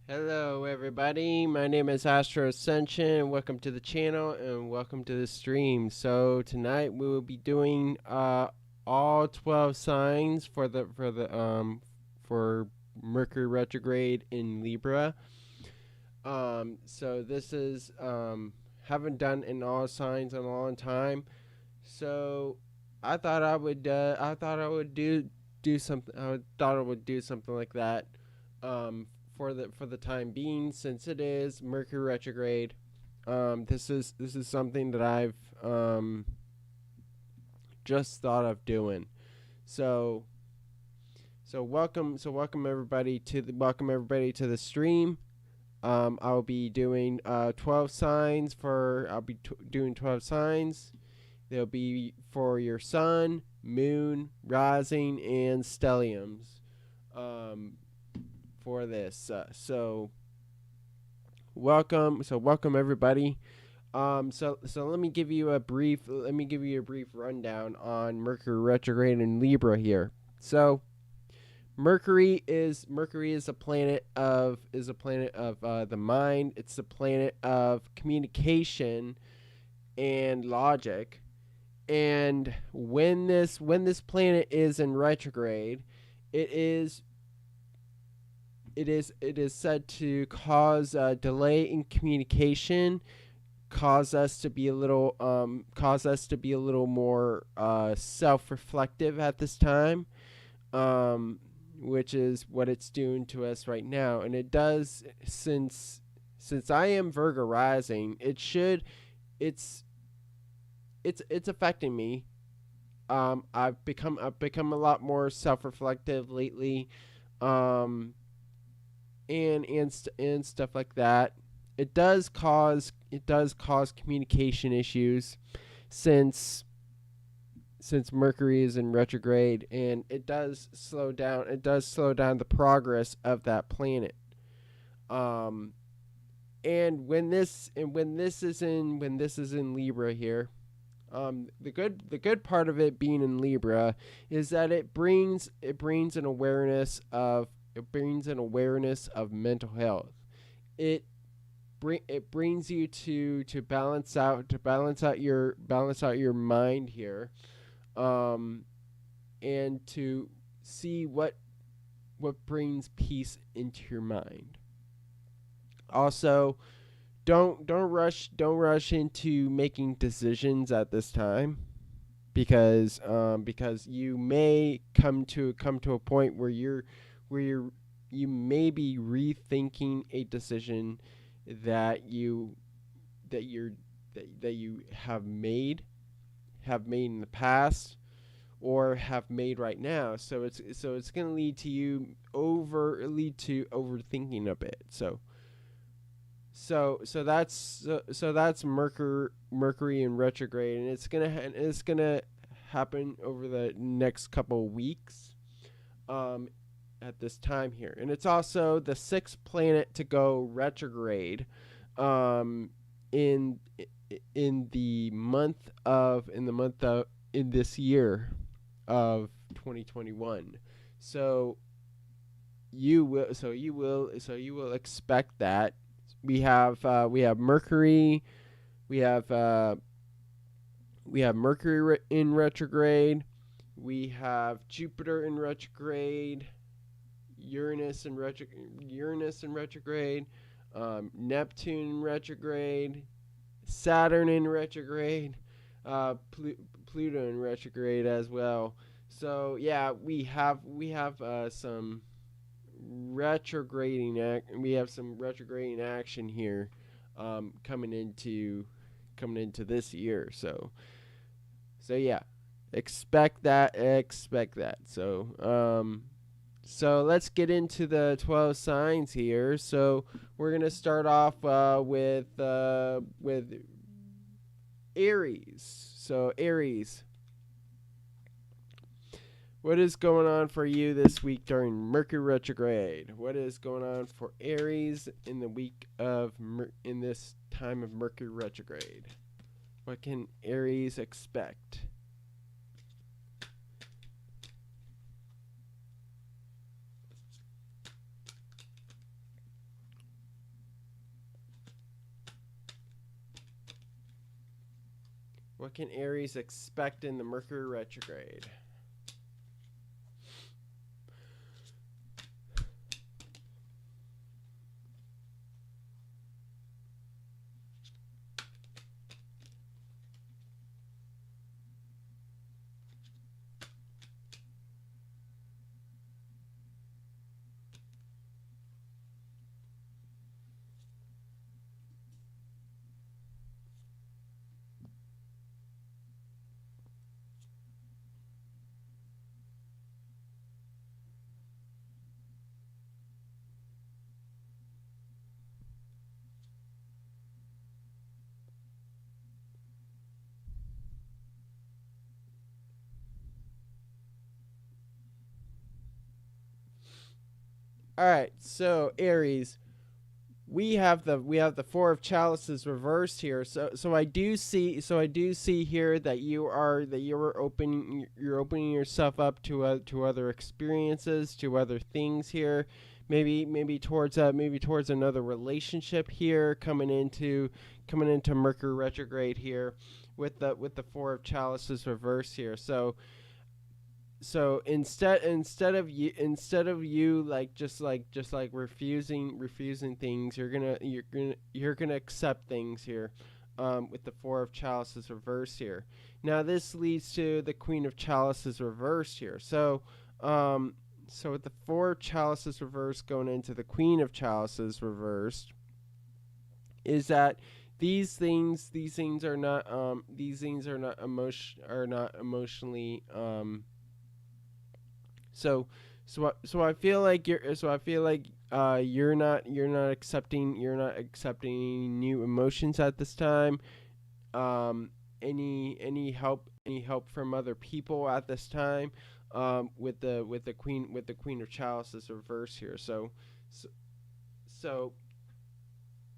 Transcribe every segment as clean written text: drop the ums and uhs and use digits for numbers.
Hello everybody, my name is Astro-Ascension. Welcome to the channel and welcome to the stream. So tonight we will be doing all 12 signs for Mercury retrograde in Libra. So this is haven't done in all signs in a long time. So I thought I would do something. I thought I would do something like that. For the time being, since it is Mercury retrograde. This is something that I've just thought of doing. So welcome everybody to the stream. I'll be doing 12 signs doing 12 signs. They'll be for your sun, moon, rising, and stelliums. For this, so welcome everybody. So let me give you a brief rundown on Mercury retrograde in Libra here. So Mercury is a planet of the mind. It's a planet of communication and logic. And when this planet is in retrograde, it is said to cause a delay in communication, cause us to be a little more self-reflective at this time, which is what it's doing to us right now. And it does, since I am Virgo rising, it's affecting me. I've become a lot more self-reflective lately. And stuff like that. It does cause communication issues since Mercury is in retrograde, and it does slow down the progress of that planet. And when this is in Libra here, the good part of it being in Libra is that it brings an awareness of mental health. It brings you to balance out your mind here, and to see what brings peace into your mind. Also, don't rush into making decisions at this time, because you may come to a point where you may be rethinking a decision that you have made in the past, or have made right now. So it's going to lead to overthinking a bit. So that's Mercury in retrograde, and it's gonna happen over the next couple of weeks. At this time here, and it's also the 6th planet to go retrograde in this year of 2021. So you will expect that. We have Mercury, we have Mercury in retrograde, we have Jupiter in retrograde, Uranus in retrograde, Neptune in retrograde, Saturn in retrograde, Pluto in retrograde as well. So yeah, we have some retrograding action here, coming into this year. So yeah, expect that. So let's get into the 12 signs here. So we're gonna start off with Aries. So Aries, what is going on for you this week during Mercury retrograde? What is going on for Aries in this time of Mercury retrograde? What can Aries expect? What can Aries expect in the Mercury retrograde? All right, so Aries, we have the Four of Chalices reversed here. So I do see here that you're opening yourself up to other experiences, to other things here. Maybe towards another relationship here, coming into Mercury retrograde here with the Four of Chalices reversed here. So instead of you like just like refusing things, you're gonna accept things here, with the Four of Chalices reversed here. Now this leads to the Queen of Chalices reversed here. So with the Four of Chalices reversed going into the Queen of Chalices reversed, is that these things are not emotionally. So I feel like you're not accepting new emotions at this time. Any help from other people at this time. With the Queen of Chalices reverse here. So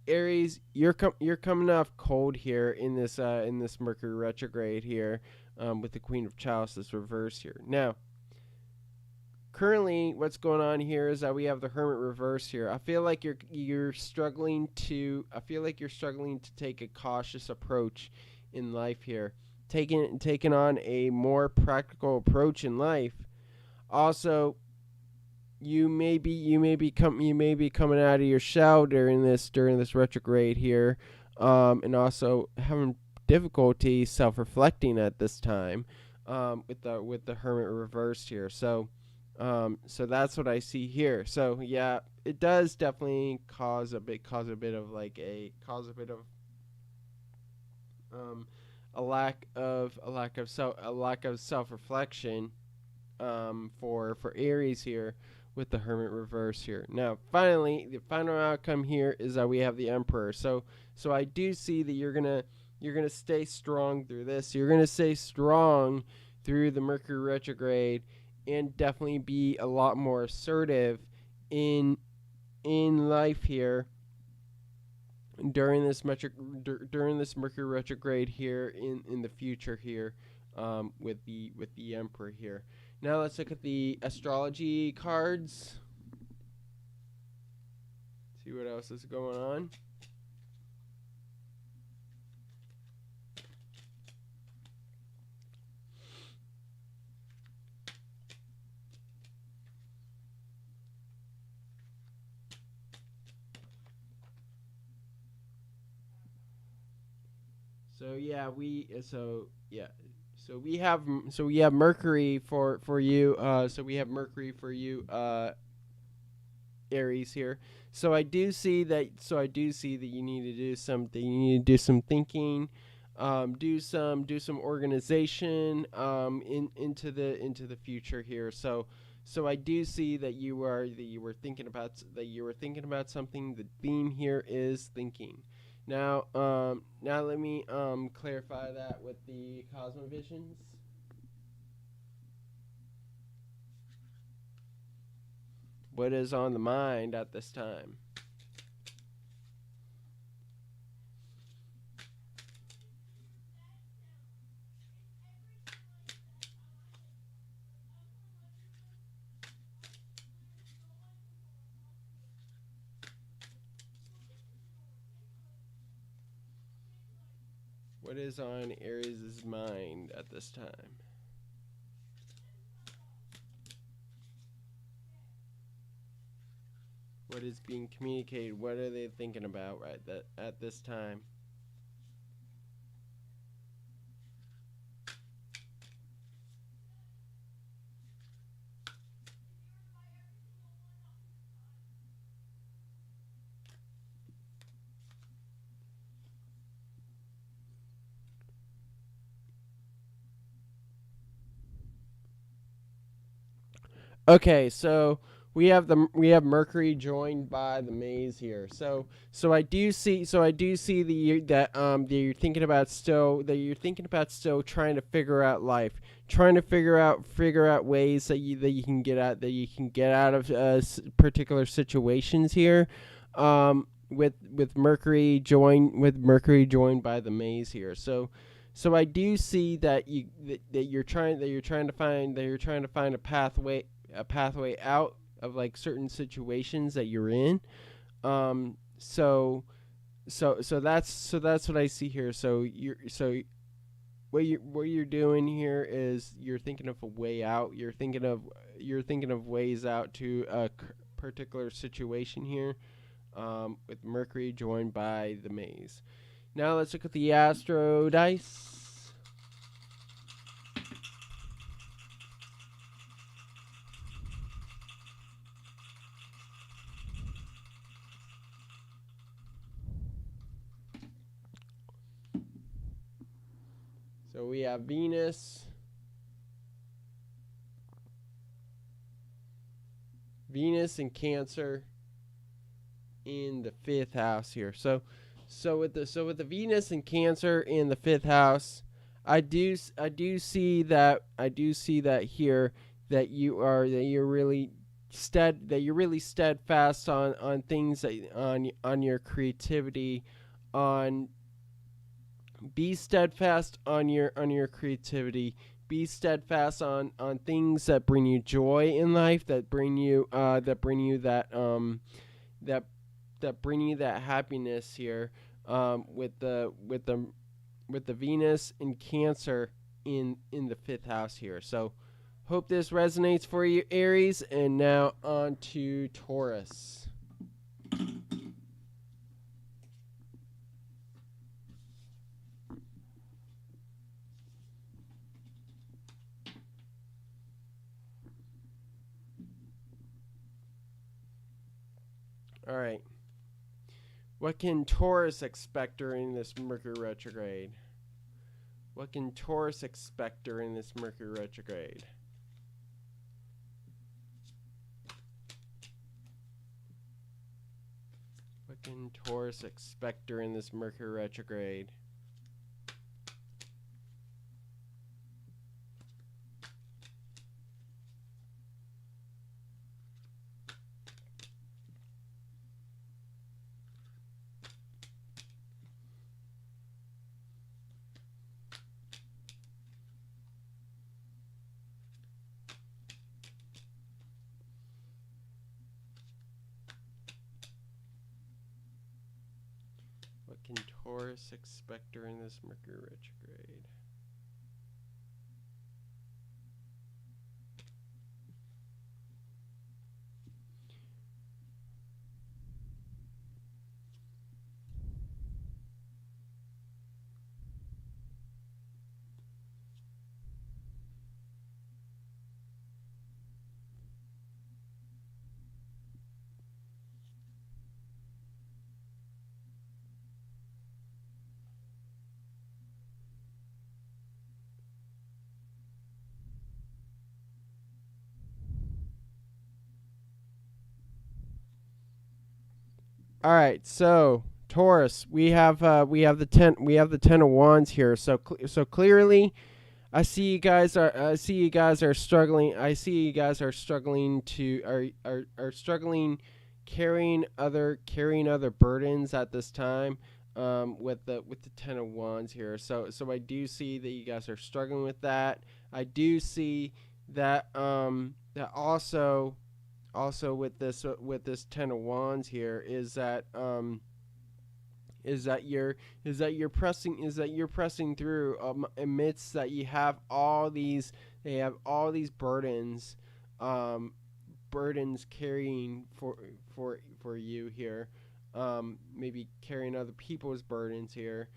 Aries, you're coming off cold here in this Mercury retrograde here, with the Queen of Chalices reverse here. Now, currently what's going on here is that we have the Hermit reverse here. I feel like you're struggling to take a cautious approach in life here, taking on a more practical approach in life. Also, you may be coming out of your shell during this retrograde here, and also having difficulty self-reflecting at this time, with the Hermit reversed here. So that's what I see here. So yeah, it does definitely cause a bit of a lack of self-reflection, for Aries here with the Hermit reverse here. Now, finally, the final outcome here is that we have the Emperor. So I do see that you're gonna stay strong through this. You're gonna stay strong through the Mercury retrograde, and definitely be a lot more assertive in life here during this Mercury retrograde here in the future here, with the Emperor here. Now let's look at the astrology cards. See what else is going on. So we have Mercury for you. So we have Mercury for you, Aries here. So I do see that. You need to do something. You need to do some thinking. Do some organization, into the future here. So I do see that you were thinking about something. The theme here is thinking. Now let me clarify that with the Cosmovisions. What is on the mind at this time? What is on Aries' mind at this time? What is being communicated? What are they thinking about at this time? Okay, so we have Mercury joined by the maze here. So I do see that you're thinking about still trying to figure out life, trying to figure out ways that you can get out of particular situations here. With Mercury joined by the maze here. So I do see that you're trying to find a pathway out of like certain situations that you're in. So that's what I see here. So what you're doing here is you're thinking of a way out. You're thinking of ways out to a particular situation here. With Mercury joined by the maze. Now let's look at the Astro dice. So we have Venus and Cancer in the 5th house here. So with the Venus and Cancer in the 5th house, I do see that here that you're really steadfast on things on your creativity, on be steadfast on your creativity. Be steadfast on things that bring you joy in life, that bring you that happiness here. With the Venus and Cancer in the 5th house here. So hope this resonates for you, Aries. And now on to Taurus. All right. What can Taurus expect during this Mercury retrograde? What can Taurus expect during this Mercury retrograde? What can Taurus expect during this Mercury retrograde? What can Taurus expect during this Mercury retrograde? All right, so Taurus, we have the 10 of wands here. So clearly, I see you guys are struggling. I see you guys are struggling are struggling carrying other burdens at this time. With the 10 of wands here. So I do see that you guys are struggling with that. I do see that that also with this 10 of wands here is that is that you're pressing through amidst that you have all these burdens, burdens carrying for you here, maybe carrying other people's burdens here.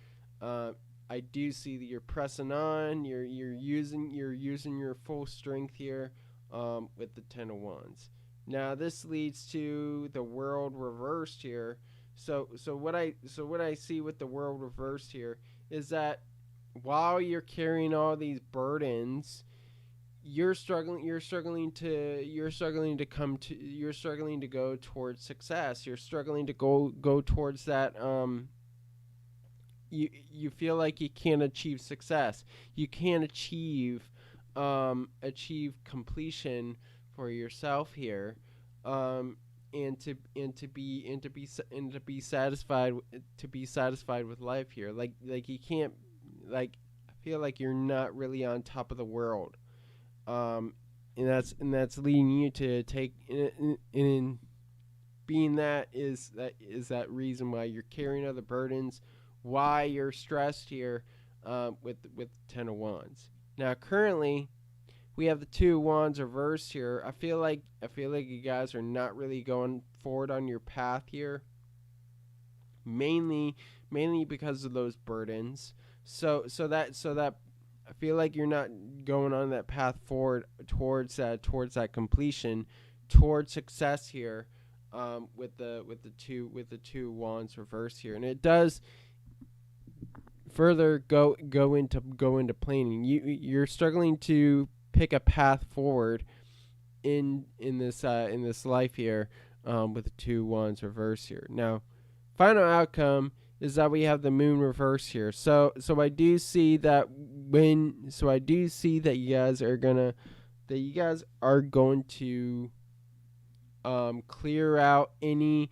I do see that you're pressing on. You're using your full strength here, with the Ten of Wands. Now this leads to the World reversed here. So what I see with the World reversed here is that while you're carrying all these burdens, you're struggling to go towards success. You're struggling to go towards that. You feel like you can't achieve success. You can't achieve completion for yourself here, and to be satisfied with life here. Like you can't, like, I feel like you're not really on top of the world, and that's leading you to take in being that reason why you're carrying other burdens, why you're stressed here, with Ten of Wands. Now currently we have the Two of Wands reversed here. I feel like you guys are not really going forward on your path here, mainly because of those burdens. So that I feel like you're not going on that path forward towards that completion, towards success here, with the Two of Wands reversed here, and it does further go into planning. You're struggling to pick a path forward in this life here, with the Two of Wands reverse here. Now, final outcome is that we have the Moon reverse here. So I do see that you guys are going to clear out any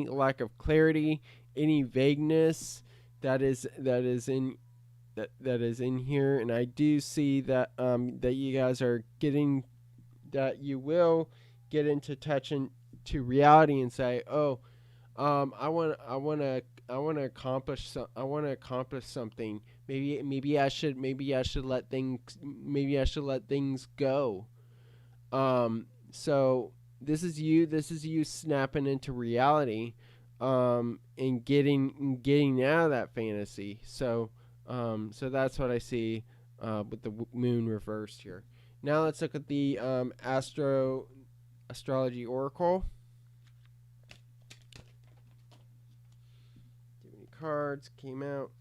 lack of clarity, any vagueness that is in here, and I do see that that you guys are getting, that you will get into touch into reality and say, oh, I want to accomplish something. Maybe I should let things go. So this is you snapping into reality, and getting out of that fantasy. So that's what I see, with the Moon reversed here. Now let's look at the Astrology Oracle. How many cards came out?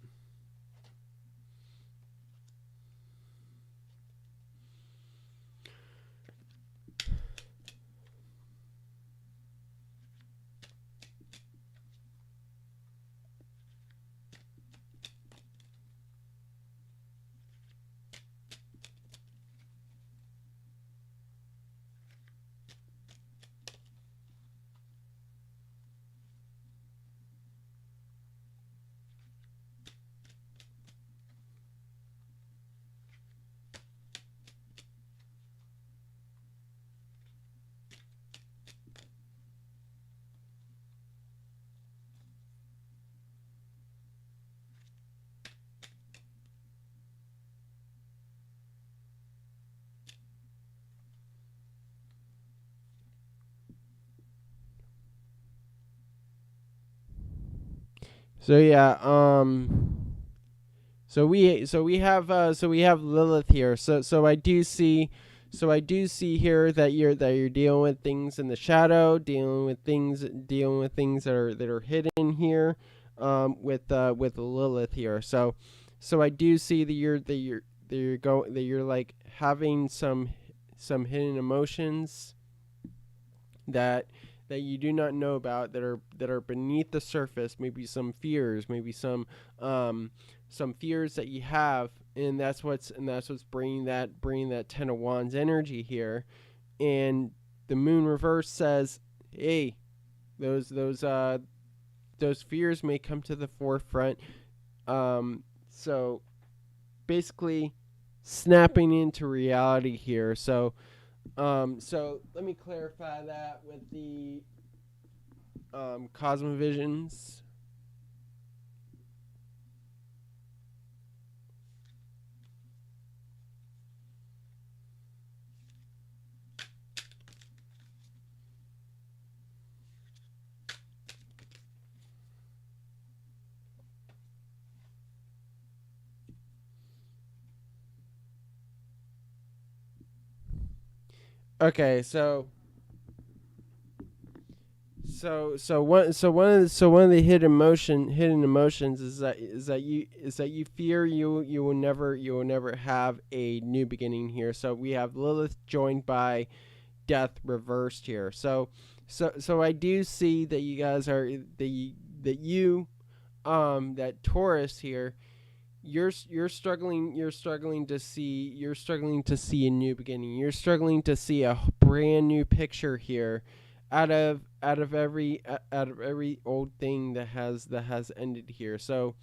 So yeah, so we have Lilith here. So I do see here that you're dealing with things in the shadow, dealing with things that are hidden here, with Lilith here. So I do see that you're like having some hidden emotions that you do not know about, that are beneath the surface. Maybe some fears, maybe some fears that you have, and that's what's bringing that Ten of Wands energy here. And the Moon reverse says, hey, those fears may come to the forefront. So basically snapping into reality here. So let me clarify that with the cosmovisions. Okay, one of the hidden emotions is that you fear you will never have a new beginning here. So we have Lilith joined by Death reversed here. So I do see that you guys are that Taurus here, you're struggling to see a new beginning. You're struggling to see a brand new picture here out of every old thing that has ended here. So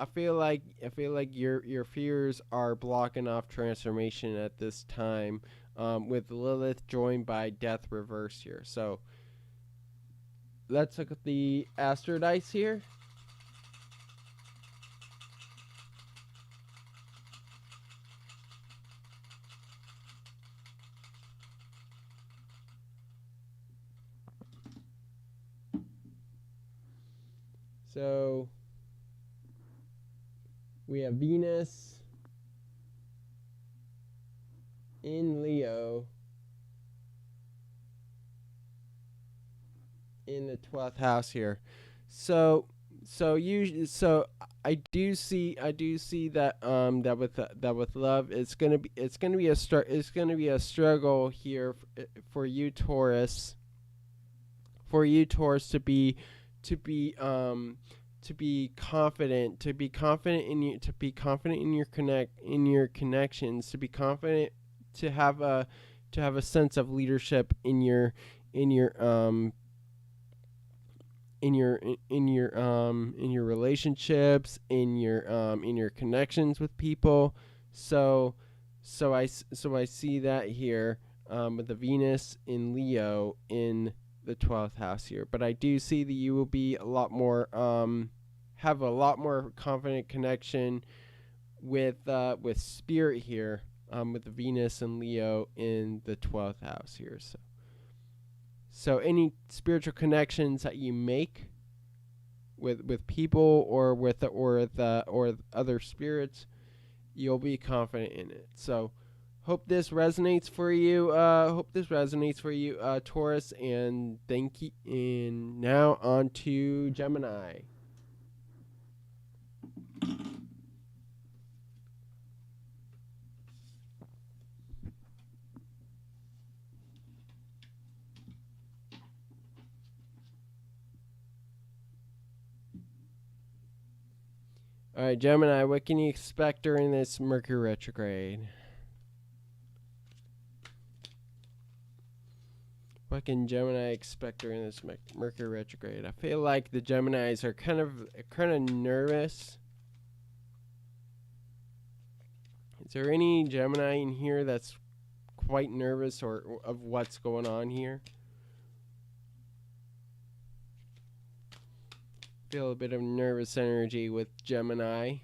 I feel like your fears are blocking off transformation at this time, with Lilith joined by Death reverse here. So let's look at the Astro dice here. So we have Venus in Leo in the 12th house here. So I do see that that with love it's going to be a struggle here for you Taurus, to be confident in your connections, to be confident, to have a sense of leadership in your relationships, in your connections with people. So I see that here, with the Venus in Leo in the 12th house here. But I do see that you will be a lot more have a lot more confident connection with spirit here, with the Venus and Leo in the 12th house here. So any spiritual connections that you make with people or with other spirits, you'll be confident in it. So hope this resonates for you. Taurus, and thank you. And now on to Gemini. All right, Gemini, what can you expect during this Mercury retrograde? What can Gemini expect during this Mercury retrograde? I feel like the Geminis are kind of nervous. Is there any Gemini in here that's quite nervous or of what's going on here? Feel a bit of nervous energy with Gemini.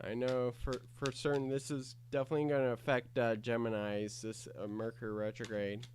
I know for certain this is definitely going to affect Geminis, this Mercury retrograde.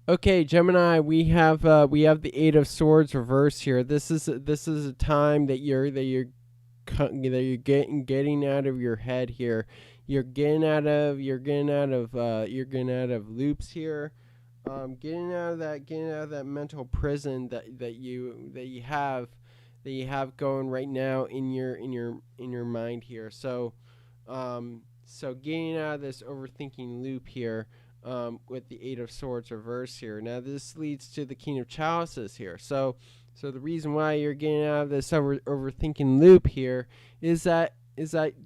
Okay, Gemini, we have the Eight of Swords reversed here. This is a time that you're getting out of your head here. You're getting out of loops here. Getting out of that mental prison that you have going right now in your mind here. So getting out of this overthinking loop here. With the Eight of Swords reverse here. Now this leads to the King of Chalices here. So the reason why you're getting out of this overthinking loop here is that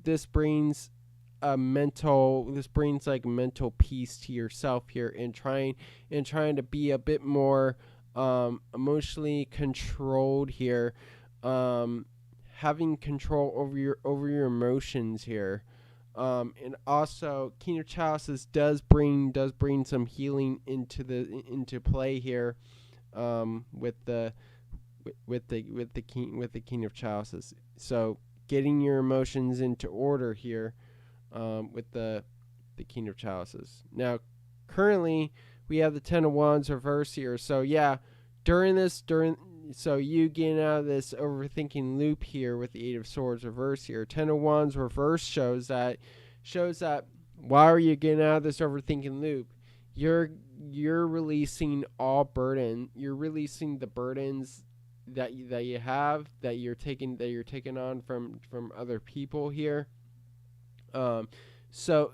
this brings like mental peace to yourself here, and trying to be a bit more emotionally controlled here, having control over your emotions here. And also, King of Chalices does bring some healing into play here, with the King of Chalices. So getting your emotions into order here, with the King of Chalices. Now, currently we have the Ten of Wands reverse here. So yeah, so you getting out of this overthinking loop here with the Eight of Swords reverse here. Ten of Wands reverse shows that why are you getting out of this overthinking loop? You're releasing all burden. You're releasing the burdens that you have, that you're taking on from other people here. So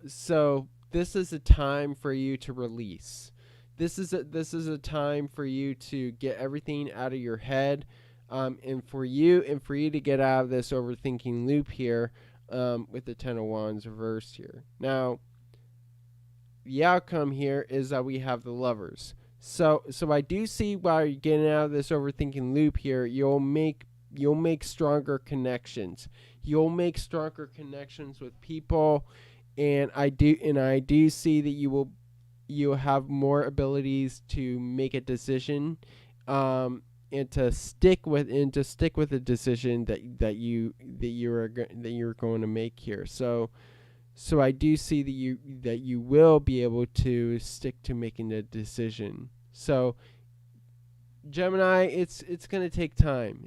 this is a time for you to release. This is a time for you to get everything out of your head, and for you to get out of this overthinking loop here, with the Ten of Wands reversed here. Now, the outcome here is that we have the Lovers. So I do see, while you're getting out of this overthinking loop here, you'll make stronger connections. You'll make stronger connections with people, and I do see that you'll have more abilities to make a decision, and to stick with a decision that you're going to make here. So I do see that you will be able to stick to making a decision. So Gemini, it's going to take time.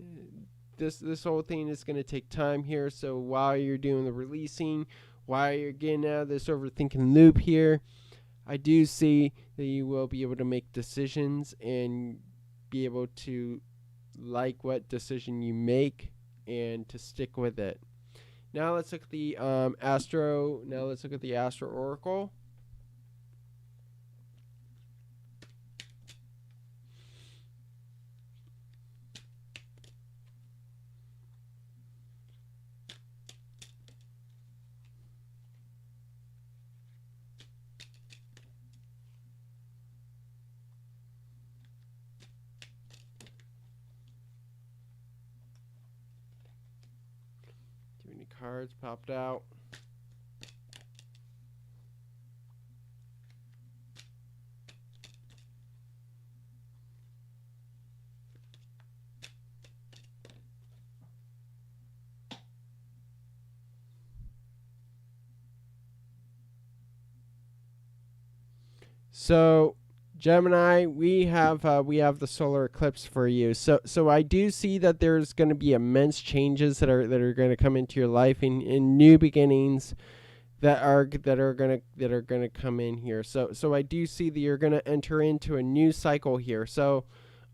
This whole thing is going to take time here. So while you're doing the releasing, while you're getting out of this overthinking loop here, I do see that you will be able to make decisions and be able to like what decision you make and to stick with it. Now let's look at the Astro Oracle. Too many cards popped out. So Gemini, we have the solar eclipse for you. So I do see that there's going to be immense changes that are going to come into your life, in new beginnings that are going to come in here. So I do see that you're going to enter into a new cycle here. So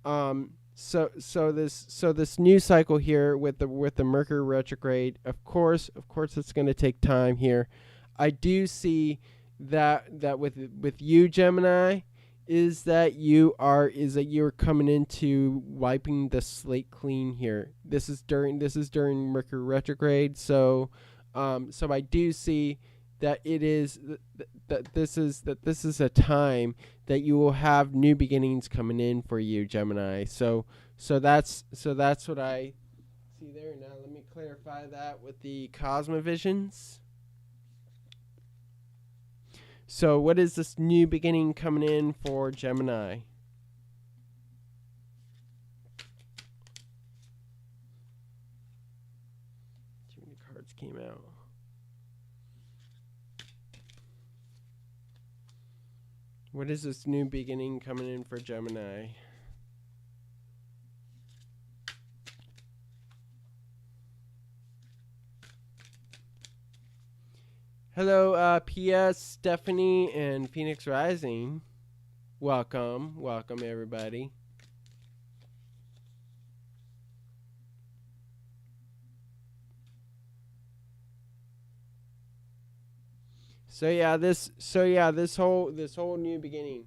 this new cycle here with the Mercury retrograde, of course it's going to take time here. I do see that with you, Gemini, is that you're coming into wiping the slate clean here. This is during Mercury retrograde. So I do see that it is that this is a time that you will have new beginnings coming in for you, Gemini. So that's what I see there. Now let me clarify that with the Cosmovisions. So what is this new beginning coming in for Gemini? Too many cards came out. What is this new beginning coming in for Gemini? Hello, P.S. Stephanie and Phoenix Rising. Welcome everybody. So yeah, this whole new beginning.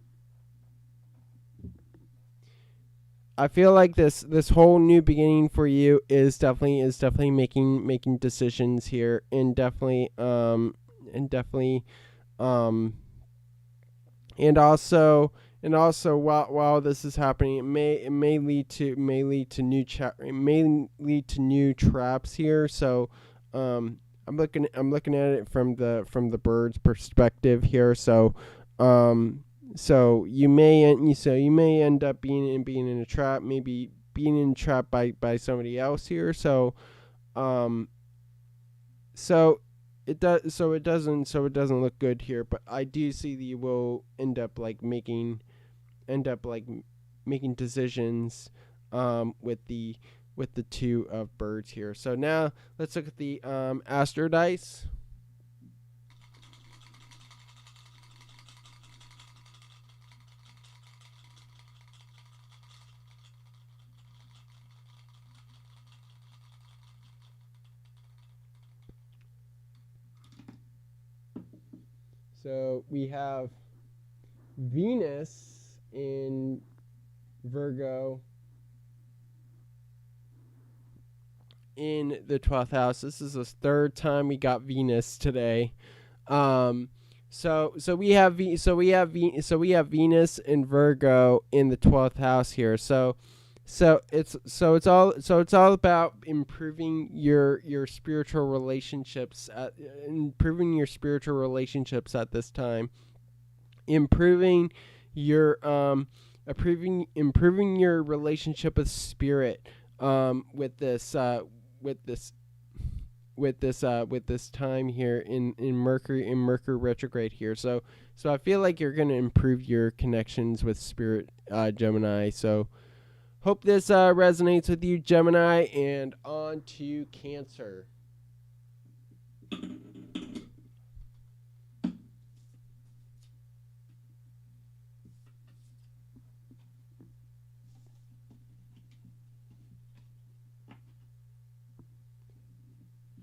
I feel like this whole new beginning for you is definitely making decisions here, and definitely and also while this is happening, it may lead to new traps here. So I'm looking at it from the bird's perspective here. So so you may end up being in a trap, maybe being entrapped by somebody else here. So so it doesn't look good here, but I do see that you will end up making decisions with the two of birds here. So now let's look at the Astro dice. So we have Venus in Virgo in the 12th house. This is the third time we got Venus today. So we have Venus in Virgo in the 12th house here. So it's all about improving your spiritual relationships at this time, improving your relationship with spirit with this time here in Mercury retrograde here. So I feel like you're going to improve your connections with spirit, Gemini. So hope this resonates with you, Gemini, and on to Cancer.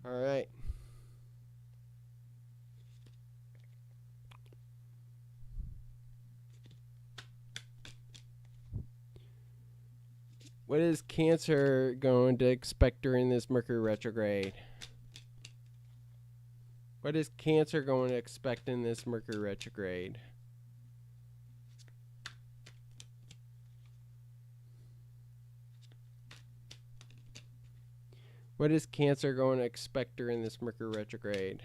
All right. What is Cancer going to expect during this Mercury retrograde? What is Cancer going to expect in this Mercury retrograde? What is Cancer going to expect during this Mercury retrograde?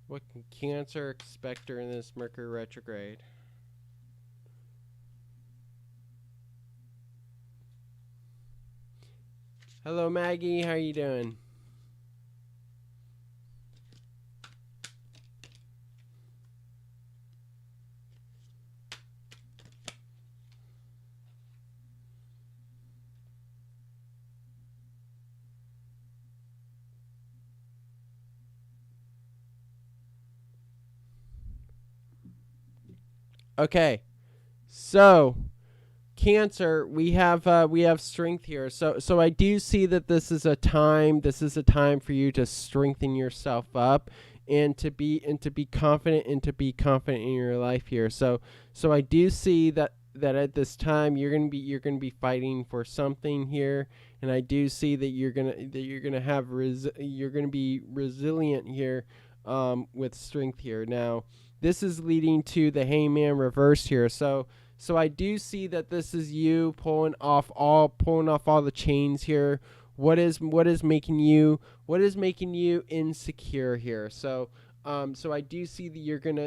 What can Cancer expect during this Mercury retrograde? Hello, Maggie. How are you doing? Okay, so Cancer, we have strength here. So I do see that this is a time for you to strengthen yourself up and to be confident in your life here. So I do see that at this time you're going to be fighting for something here, and I do see that you're going to be resilient here with strength here. Now, this is leading to the Hangman reverse here. So I do see that this is you pulling off all the chains here. What is making you insecure here? So I do see that you're going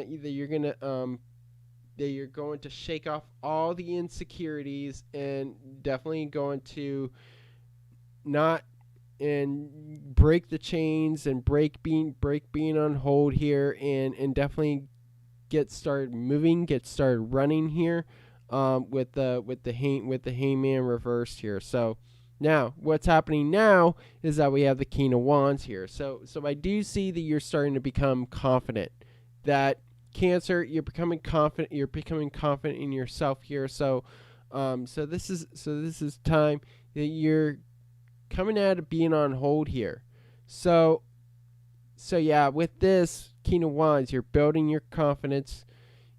to shake off all the insecurities and definitely going to not and break the chains and break being on hold here, and definitely get started moving, get started running here with the Hangman reversed here. So now what's happening now is that we have the King of Wands here. So I do see that you're starting to become confident. That Cancer, you're becoming confident in yourself here. So this is time that you're coming out of being on hold here. So yeah, with this King of Wands, you're building your confidence.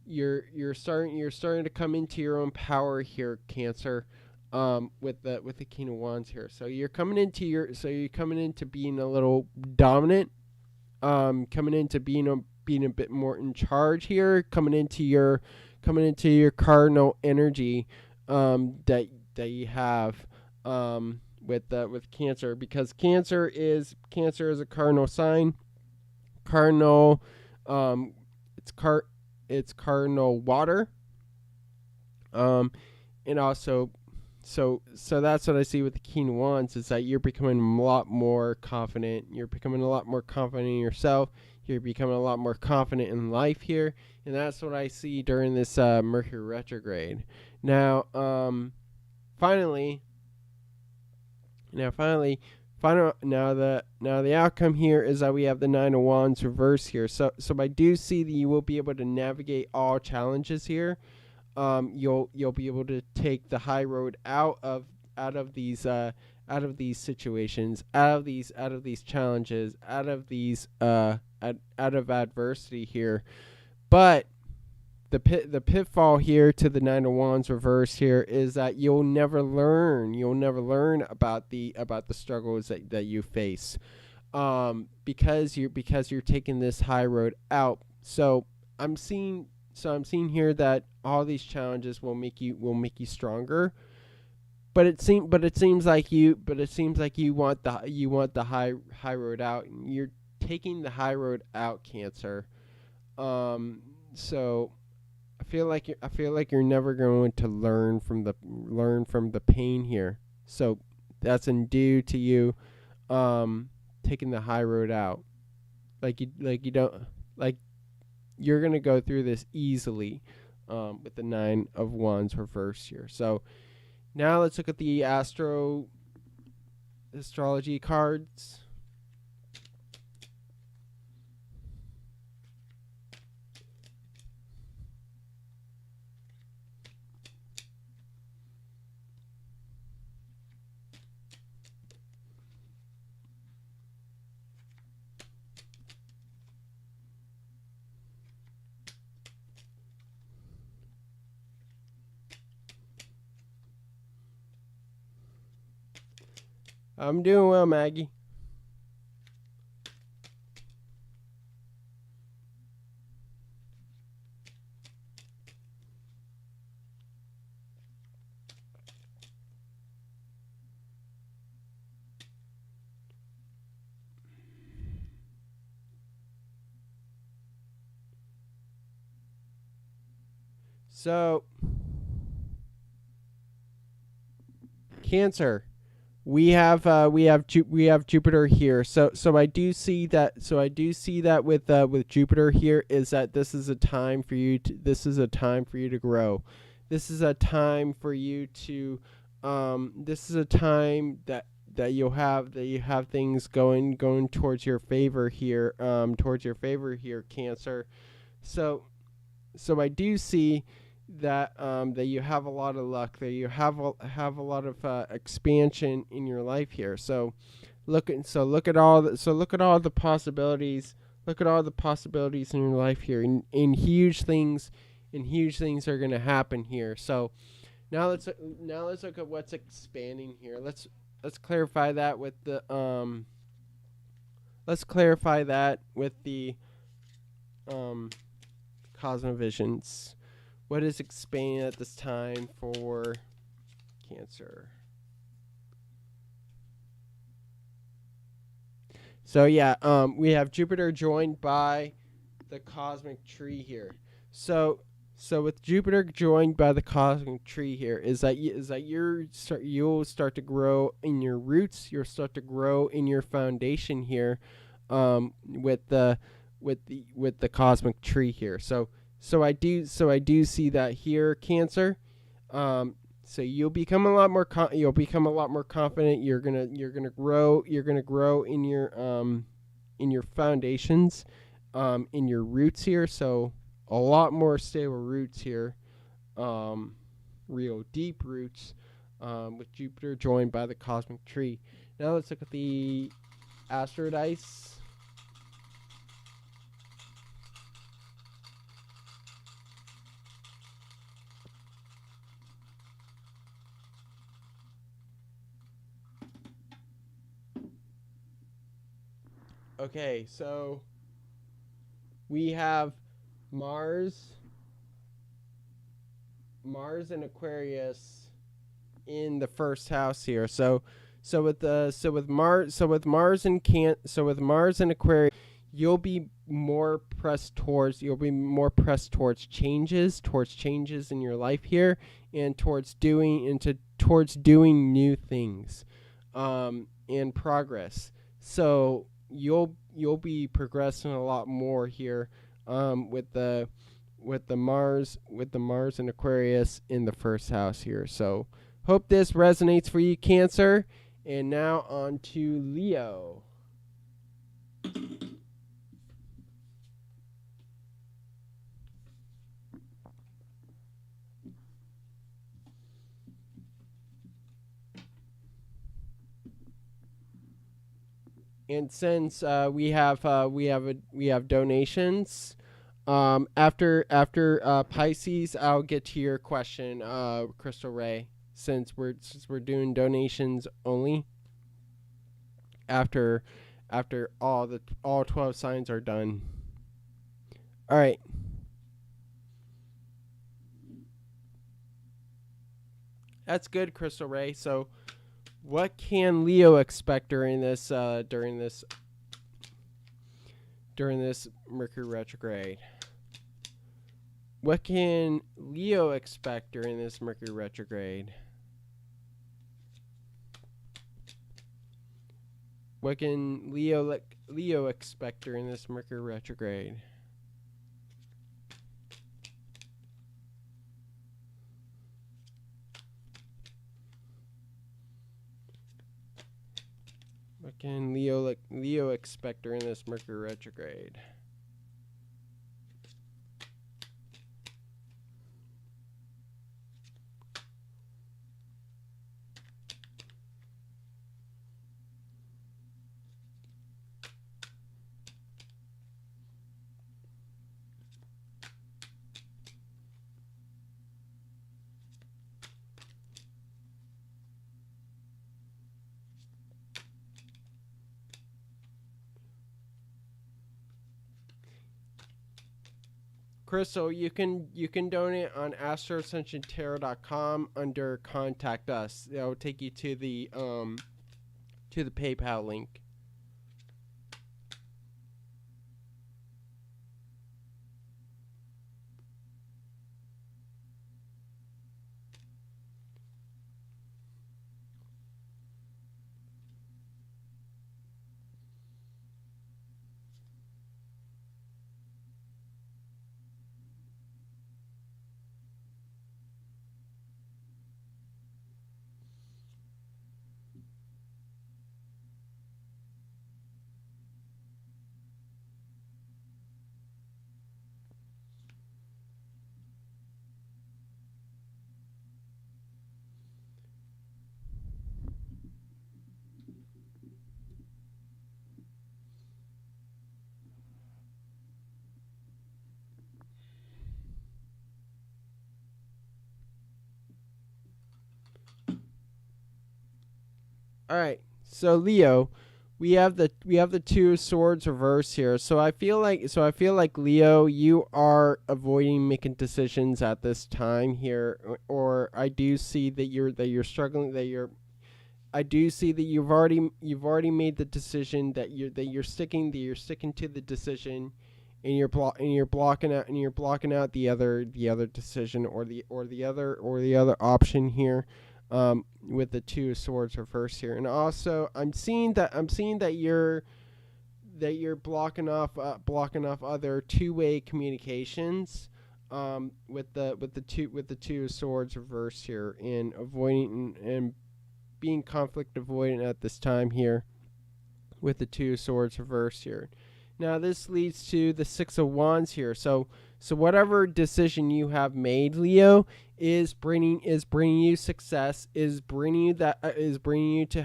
You're starting to come into your own power here, Cancer. With the King of Wands here. So you're coming into being a little dominant. Coming into being a bit more in charge here. Coming into your cardinal energy that you have with Cancer, because Cancer is a cardinal sign. Cardinal, it's cardinal water. And also, so that's what I see with the King of Wands, is that you're becoming a lot more confident. You're becoming a lot more confident in yourself. You're becoming a lot more confident in life here, and that's what I see during this Mercury retrograde. Now, finally, the outcome here is that we have the Nine of Wands reverse here. So I do see that you will be able to navigate all challenges here. You'll be able to take the high road out of these situations, out of these challenges, out of adversity here. But the pitfall here to the Nine of Wands reverse here is that you'll never learn about the struggles that you face, because you're taking this high road out. So I'm seeing here that all these challenges will make you stronger. But it seems like you want the high road out, and you're taking the high road out, Cancer. So I feel like you're never going to learn from the pain here. So that's due to you taking the high road out. You're gonna go through this easily with the Nine of Wands reverse here. So now let's look at the astrology cards. I'm doing well, Maggie. So, Cancer, we have Jupiter here. So I do see that with Jupiter here, is that this is a time for you to grow. This is a time for you to this is a time that you have things going towards your favor here, Cancer. So I do see that you have a lot of luck, that you have a lot of expansion in your life here. So look at all the possibilities. Look at all the possibilities in your life here, and huge things are going to happen here. So now let's look at what's expanding here. Let's clarify that with the cosmovisions. What is expanding at this time for Cancer? So yeah, we have Jupiter joined by the cosmic tree here. So with Jupiter joined by the cosmic tree here, you'll start to grow in your roots. You'll start to grow in your foundation here, with the cosmic tree here. So I do see that here, Cancer. So you'll become a lot more confident. You're gonna grow in your foundations, in your roots here. So a lot more stable roots here, real deep roots, with Jupiter joined by the cosmic tree. Now let's look at the Astro dice. Okay, so we have Mars and Aquarius in the first house here. So with Mars and Aquarius, you'll be more pressed towards changes in your life here, and towards doing new things, and progress. So you'll be progressing a lot more here, with the Mars and Aquarius in the first house here. So hope this resonates for you, Cancer. And now on to Leo. And since we have donations, after Pisces, I'll get to your question, Crystal Ray. Since we're doing donations only after all 12 signs are done. All right. That's good, Crystal Ray. So what can Leo expect during this Mercury retrograde? What can Leo expect during this Mercury retrograde? What can Leo expect during this Mercury retrograde? What can Leo expect during this Mercury retrograde? Crystal, you can donate on Astro-Ascension under Contact Us. It'll take you to the PayPal link. All right. So Leo, we have the Two of Swords reversed here. So I feel like Leo, you are avoiding making decisions at this time here, or I do see that you're struggling, I do see that you've already made the decision, that you're sticking to the decision, and you're blocking out the other decision, or the other option here, with the Two of Swords reverse here. And also I'm seeing that you're blocking off other two-way communications, with the Two of Swords reverse here, and avoiding and being conflict avoidant at this time here with the Two of Swords reverse here. Now this leads to the Six of Wands here. So whatever decision you have made, Leo, is bringing you success, is bringing you to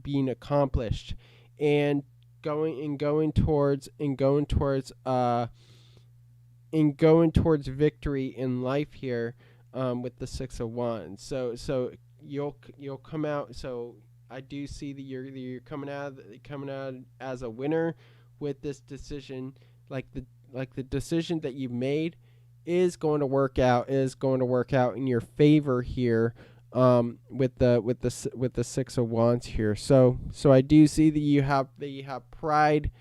being accomplished, and going towards victory in life here, with the Six of Wands. So you'll come out. So I do see that you're coming out as a winner with this decision. Like the decision that you made is going to work out in your favor here, with the Six of Wands here. So I do see that you have pride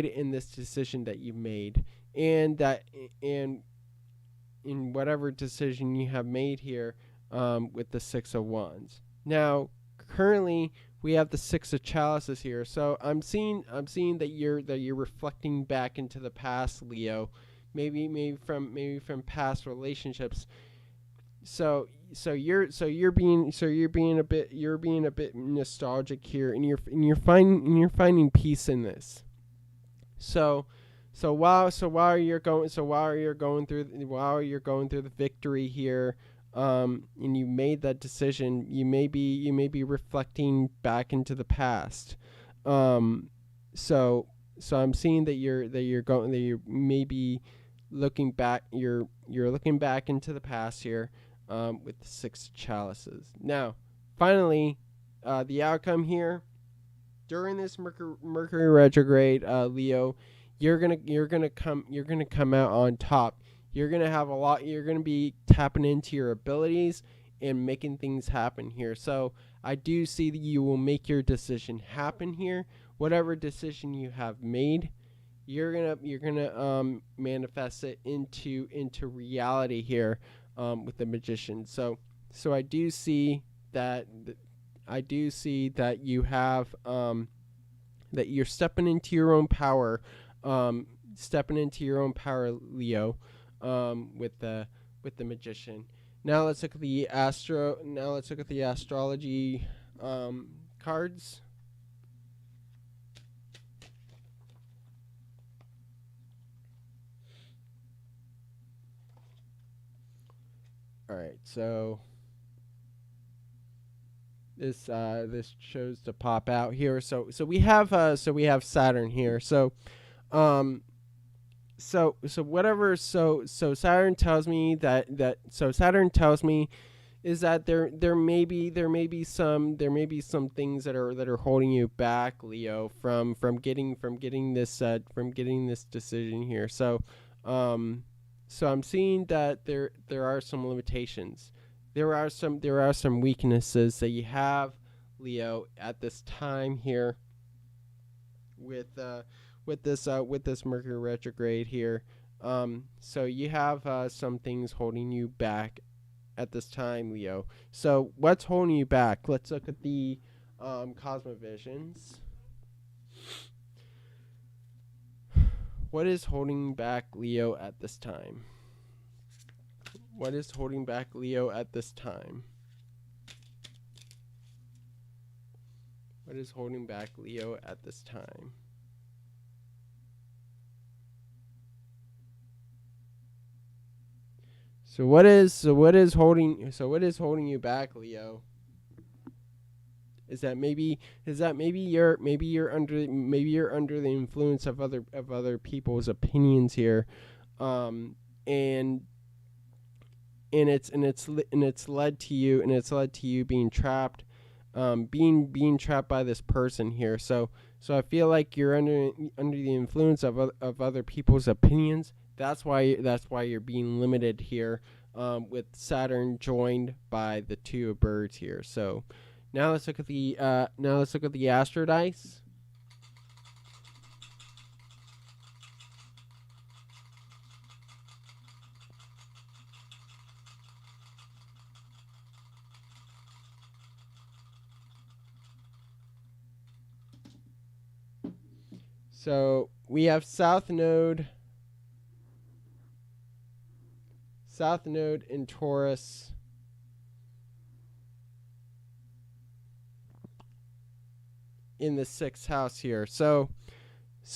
in this decision that you made, and in whatever decision you have made here, with the Six of Wands. Now, currently we have the Six of Chalices here. So I'm seeing that you're reflecting back into the past, Leo. Maybe from past relationships. So you're being a bit nostalgic here, and you're finding peace in this. So while you're going through the victory here, and you made that decision, you may be reflecting back into the past. So I'm seeing that you may be looking back. You're looking back into the past here, with the Six of Chalices. Now, finally, the outcome here during this Mercury retrograde, Leo, you're gonna come out on top. You're going to be tapping into your abilities and making things happen here. So I do see that you will make your decision happen here. Whatever decision you have made, you're gonna manifest it into reality here, with the Magician. So I do see that you have, that you're stepping into your own power, Leo, with the Magician. Now let's look at the astrology cards. All right, so this shows to pop out here. So we have Saturn here. So Saturn tells me Saturn tells me is that there may be some things that are holding you back, Leo, from getting this decision here. So I'm seeing that there are some limitations. There are some weaknesses that you have, Leo, at this time here with this Mercury retrograde here. So you have some things holding you back at this time, Leo. So what's holding you back? Let's look at the Cosmovisions. What is holding back Leo at this time? What is holding back Leo at this time? What is holding back Leo at this time? So what is holding you back, Leo? Is that maybe you're under the influence of other people's opinions here, and it's led to you being trapped, being trapped by this person here. So I feel like you're under the influence of other people's opinions. That's why you're being limited here, with Saturn joined by the two of birds here. So now let's look at the Astro dice. So we have South Node in Taurus. In the 6th house here. So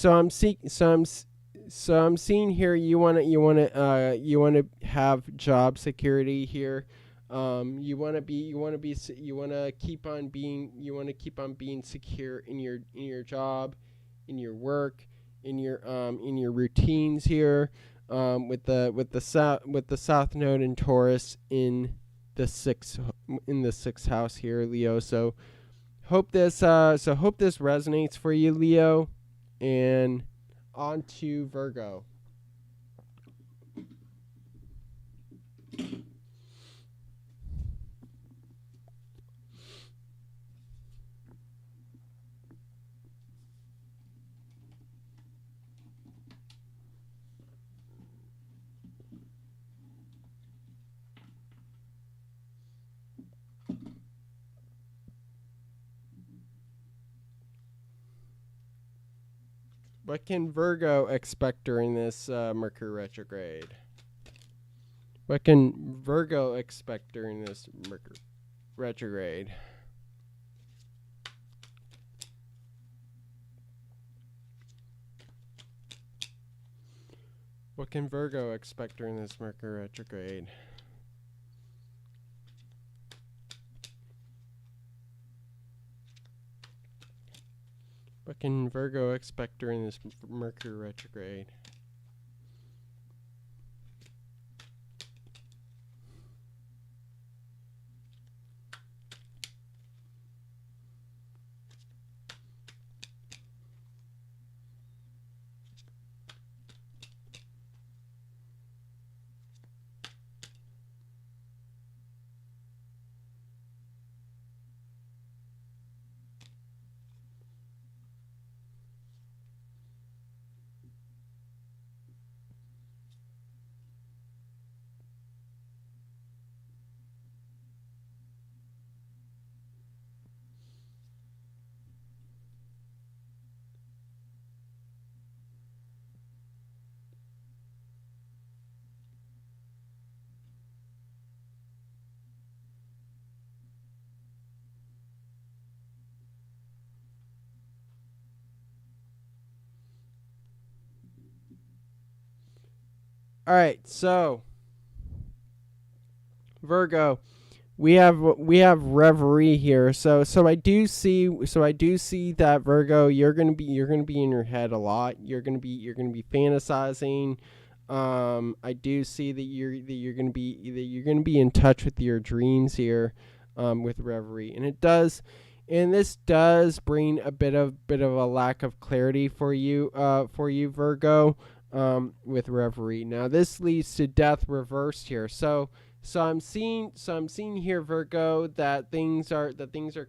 I'm seeing here you want to have job security here. You want to keep on being secure in your job, in your work, in your routines here, with the South Node in Taurus in the 6th house here, Leo. So hope this resonates for you, Leo. And on to Virgo. What can Virgo expect during this Mercury retrograde? What can Virgo expect during this Mercury retrograde? What can Virgo expect during this Mercury retrograde? What can Virgo expect during this Mercury retrograde? All right, so Virgo, we have reverie here. So I do see that, Virgo, you're gonna be in your head a lot. You're gonna be fantasizing. I do see that you're gonna be in touch with your dreams here, with reverie, and this does bring a bit of a lack of clarity for you, Virgo, with reverie. Now this leads to death reversed here. So I'm seeing here, Virgo, that things are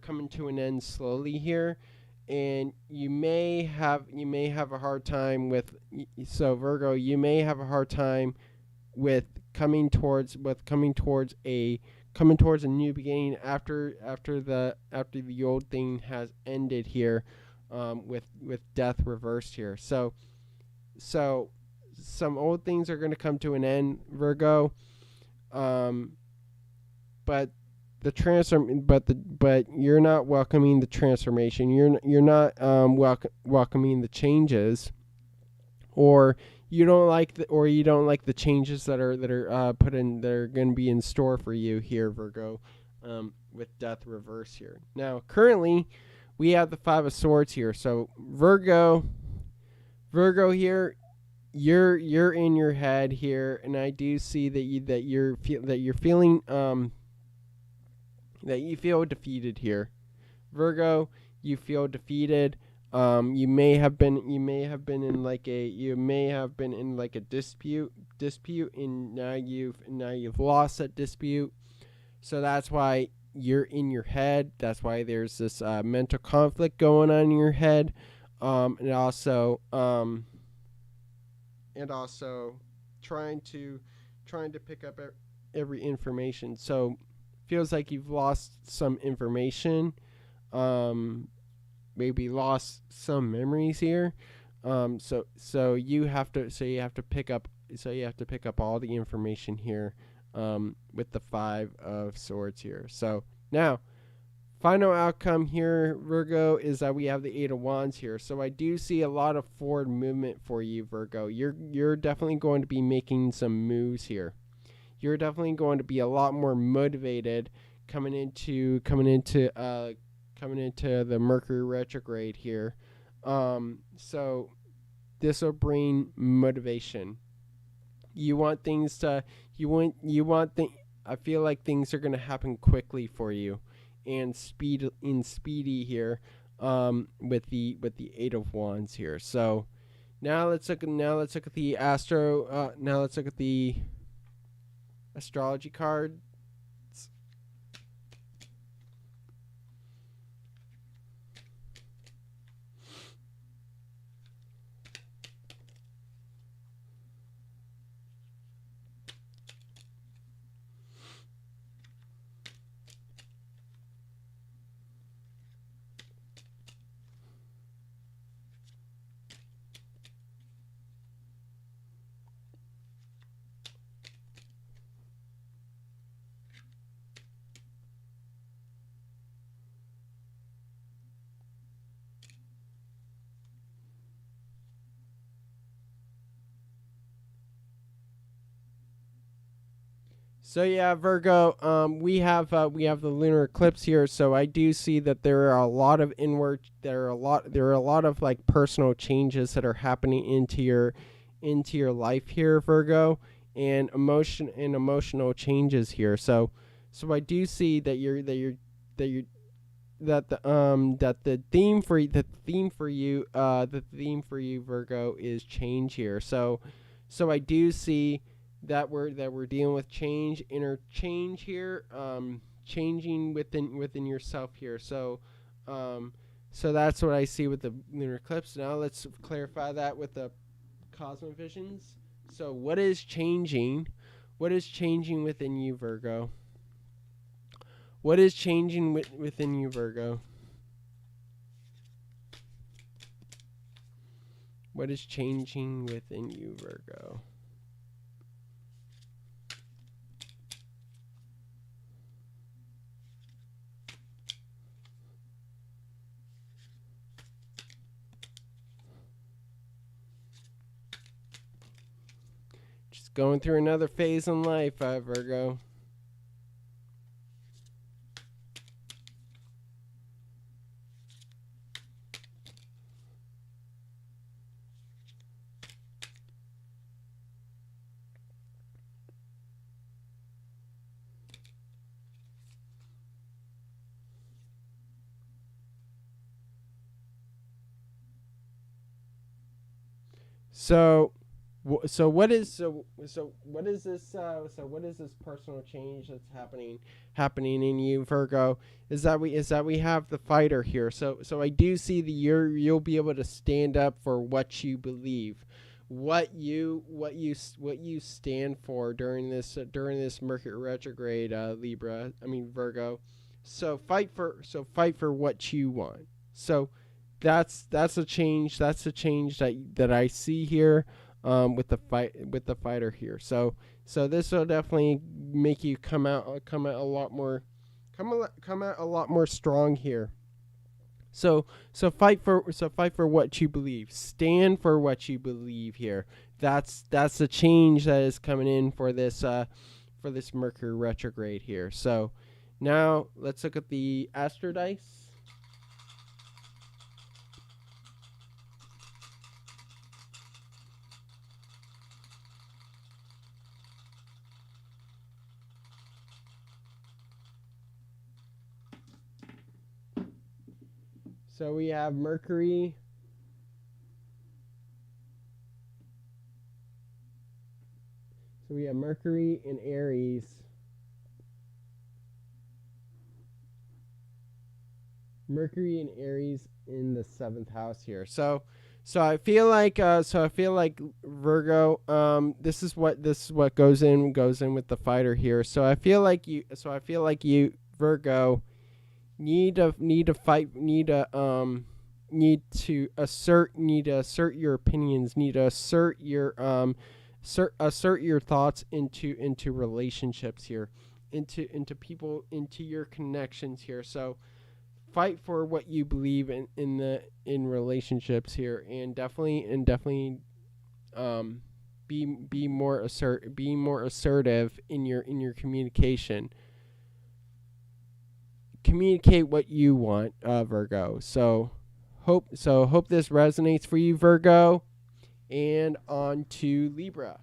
coming to an end slowly here, and you may have a hard time with. So Virgo, you may have a hard time with coming towards a new beginning after the old thing has ended here, with death reversed here. So some old things are going to come to an end, Virgo. But you're not welcoming the transformation. You're not welcoming the changes, or you don't like the changes that are put in, that are going to be in store for you here, Virgo, with death reverse here. Now currently we have the 5 of Swords here. So Virgo here, you're in your head here, and I do see that you're feeling that you feel defeated here, Virgo. You feel defeated. You may have been in like a dispute, and now you've lost that dispute. So that's why you're in your head. That's why there's this mental conflict going on in your head, and also trying to pick up every information. So feels like you've lost some information, maybe lost some memories here. So you have to pick up all the information here, with the 5 of Swords here. So now, final outcome here, Virgo, is that we have the 8 of Wands here. So I do see a lot of forward movement for you, Virgo. You're definitely going to be making some moves here. You're definitely going to be a lot more motivated coming into the Mercury retrograde here. So this will bring motivation. You want things to I feel like things are going to happen quickly for you, and speedy here, with the 8 of Wands here. So now let's look at the astrology card. So yeah, Virgo, we have the lunar eclipse here. So I do see that there are a lot of like personal changes that are happening into your life here, Virgo, and emotional changes here. So I do see that the theme for you, Virgo, is change here. So I do see that we're dealing with inner change here, changing within yourself here. So that's what I see with the lunar eclipse. Now let's clarify that with the cosmovisions. So what is changing? What is changing within you, Virgo? What is changing within you, Virgo? What is changing within you, Virgo? Just going through another phase in life, Virgo. So what is this personal change that's happening in you, Virgo? Is that we have the fighter here. So I do see that you'll be able to stand up for what you believe, what you stand for during this Mercury retrograde, Virgo. So fight for what you want. So that's a change. That's a change that I see here, with the fighter here. So this will definitely make you come out a lot more strong here. So fight for what you believe. Stand for what you believe here. That's the change that is coming in for this Mercury retrograde here. So now let's look at the Astro dice. So we have Mercury. So we have Mercury in Aries. Mercury in Aries in the 7th house here. So I feel like Virgo. This is what goes in with the fighter here. So I feel like you Virgo need to assert your opinions, need to assert your thoughts into relationships here, into people, into your connections here. So fight for what you believe in relationships here, and definitely be more assertive in your communication. Communicate what you want, Virgo. So hope this resonates for you, Virgo. And on to Libra.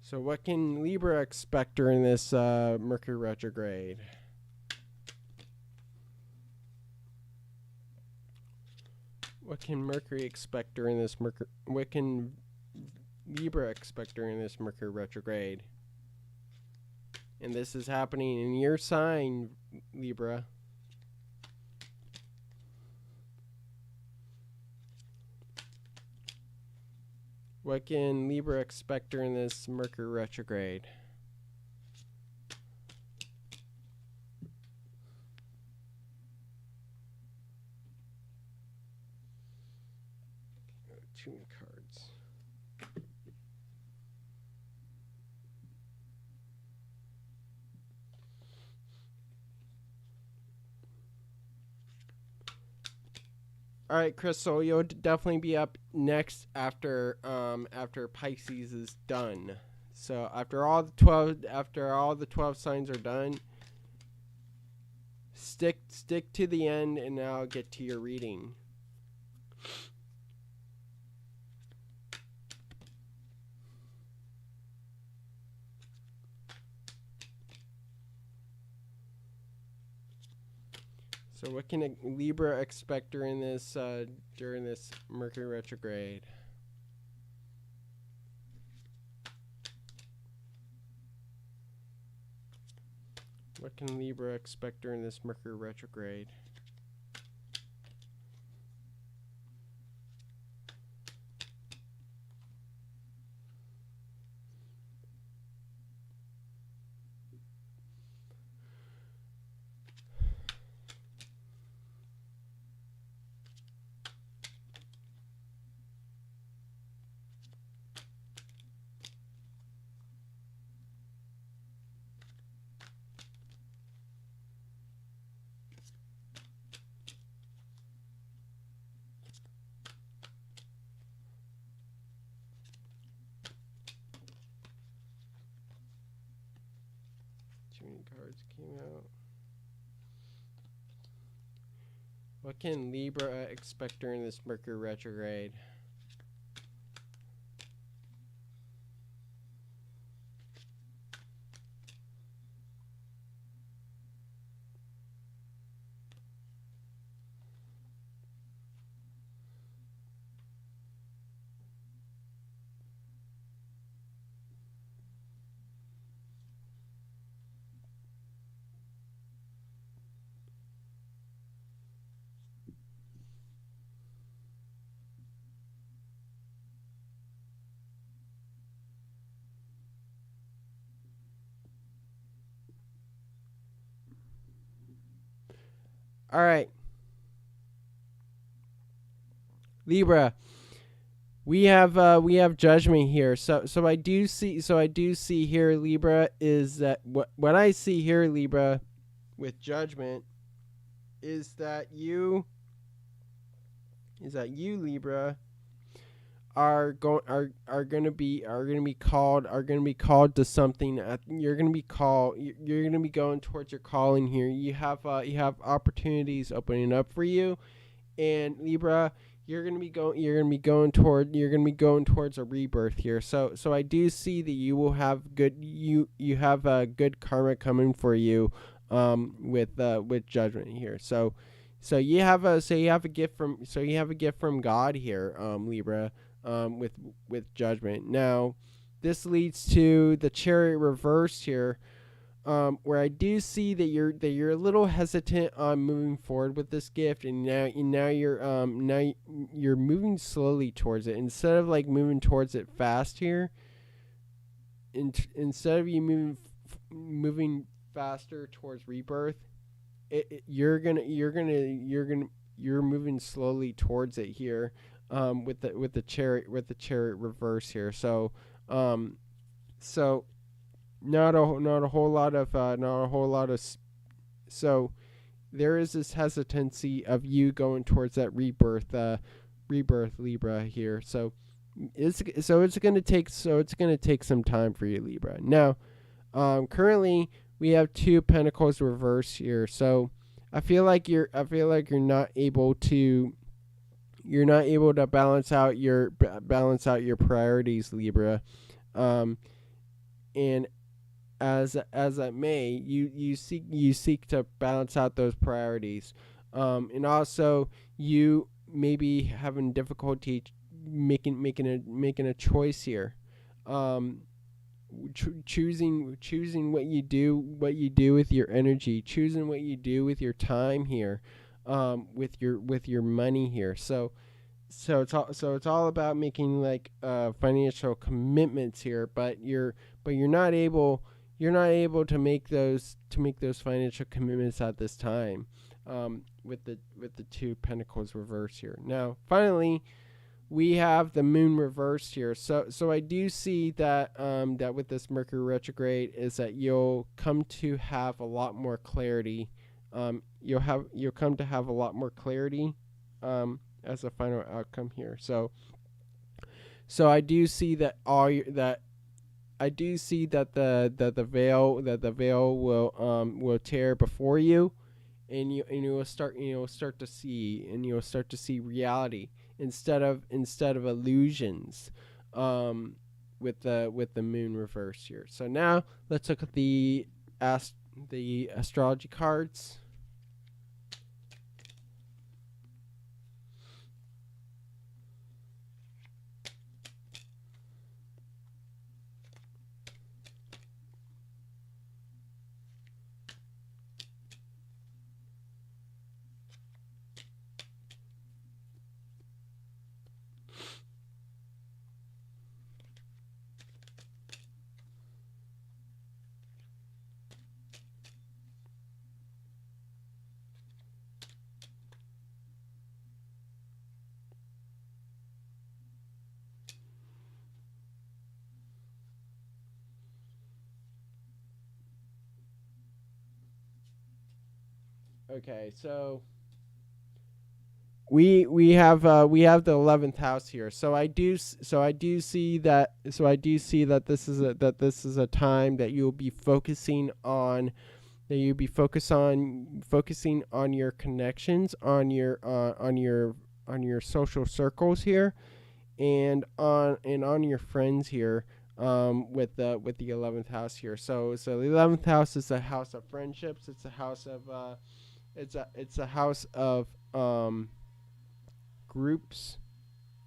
So what can Libra expect during this Mercury retrograde? What can Mercury expect during this What can Libra expect during this Mercury retrograde? And this is happening in your sign, Libra. What can Libra expect during this Mercury retrograde? Too many cards. All right, Crystal, you'll definitely be up next after Pisces is done. So after all the 12 signs are done, stick to the end, and now I'll get to your reading. So what can a Libra expect during this Mercury retrograde? What can Libra expect during this Mercury retrograde? Too many cards came out. What can Libra expect during this Mercury retrograde? All right, Libra. We have judgment here. So I do see here, Libra, is that what I see here, Libra, with judgment is that you Libra are going are going to be called to something. You're going to be called. You're going to be going towards your calling here. You have opportunities opening up for you, and Libra, you're going to be going towards a rebirth here. So I do see that you will have you have a good karma coming for you with judgment here. So you have a gift from God here, Libra, with judgment. Now, this leads to the Chariot reverse here, where I do see that you're a little hesitant on moving forward with this gift, and now you're moving slowly towards it instead of like moving towards it fast here. Instead of you moving faster towards rebirth, you're moving slowly towards it here, with the chariot reverse here. So not a whole lot of so there is this hesitancy of you going towards that rebirth Libra here. So it's going to take some time for you, Libra. Now, currently we have 2 Pentacles reverse here. So I feel like you're not able to balance out your priorities, Libra. And as that may, you seek to balance out those priorities. And also you may be having difficulty making a choice here. Choosing what you do with your energy, choosing what you do with your time here, with your money here. So it's all about making like financial commitments here, but you're not able to make those financial commitments at this time, with the 2 Pentacles reverse here. Now, finally, we have the Moon reversed here. So I do see that that with this Mercury retrograde is that you'll come to have a lot more clarity. You'll come to have a lot more clarity as a final outcome here. So I do see that the veil will tear before you, and you'll start to see reality instead of illusions, with the Moon reverse here. So now let's look at the astrology cards. Okay, so we have the 11th house here. So I do see that this is a time that you'll be focusing on focusing on your connections, on your social circles here, and on your friends here, with the 11th house here. So the 11th house is a house of friendships. It's a house of it's a house of groups.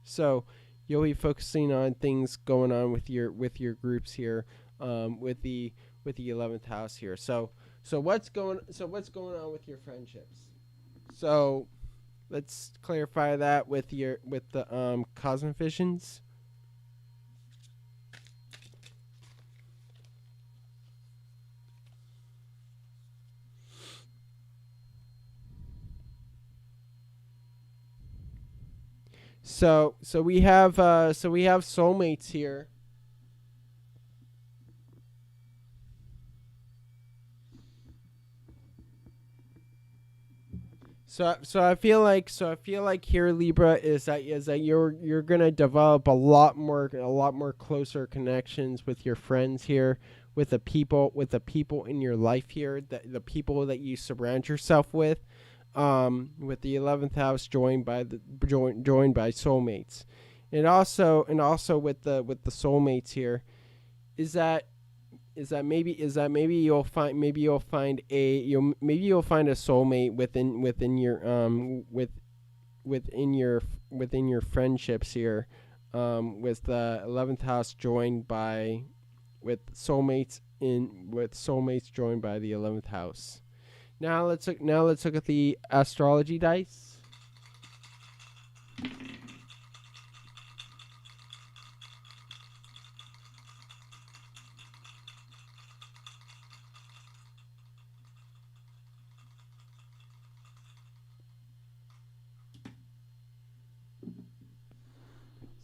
So you'll be focusing on things going on with your groups here, with the 11th house here. So what's going on with your friendships? So let's clarify that with the cosmovisions. So we have soulmates here. So I feel like here, Libra, is that you're gonna develop a lot more closer connections with your friends here, with the people in your life here, the people that you surround yourself with the 11th house joined by soulmates, and also with the soulmates here, is that maybe you'll find a soulmate within your friendships here, with the 11th house joined by with soulmates joined by the 11th house. Now let's look at the astrology dice.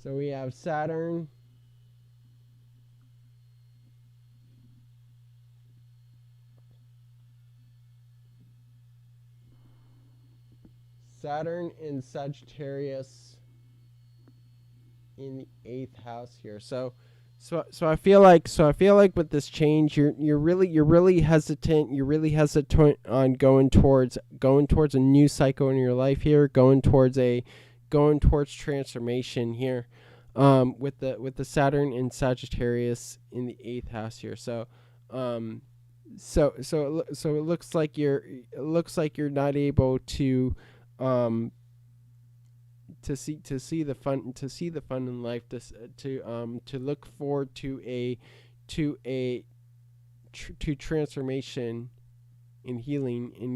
So we have Saturn, and Sagittarius in the 8th house here. So I feel like with this change, you're really hesitant. You're really hesitant on going towards a new cycle in your life here, going towards transformation here, with the Saturn and Sagittarius in the 8th house here. So it looks like you're not able to see the fun in life, to look forward to transformation and healing in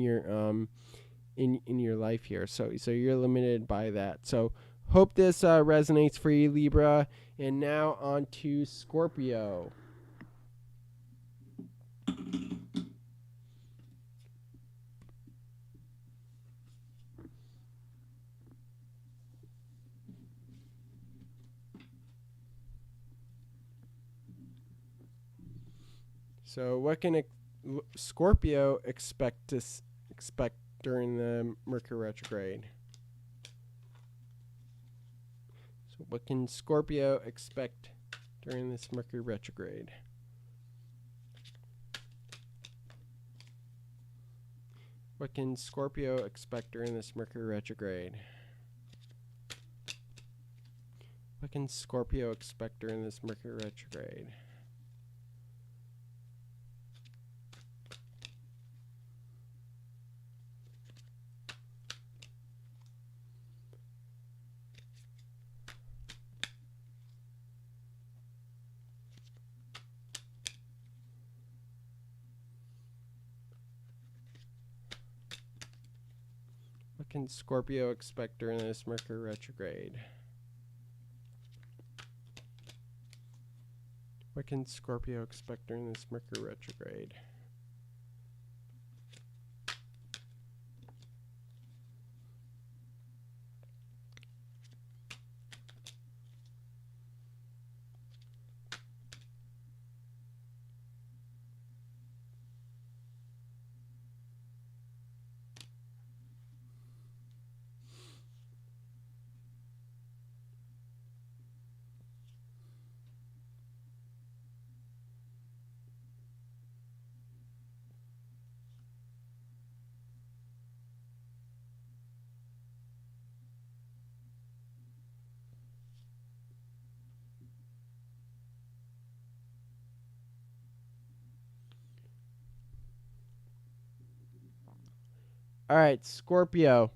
your life here. So you're limited by that. So hope this resonates for you, Libra. And now on to Scorpio. So what can Scorpio expect during the Mercury retrograde? So what can Scorpio expect during this Mercury retrograde? What can Scorpio expect during this Mercury retrograde? What can Scorpio expect during this Mercury retrograde? What can Scorpio expect during this Mercury retrograde? What can Scorpio expect during this Mercury retrograde? All right, Scorpio.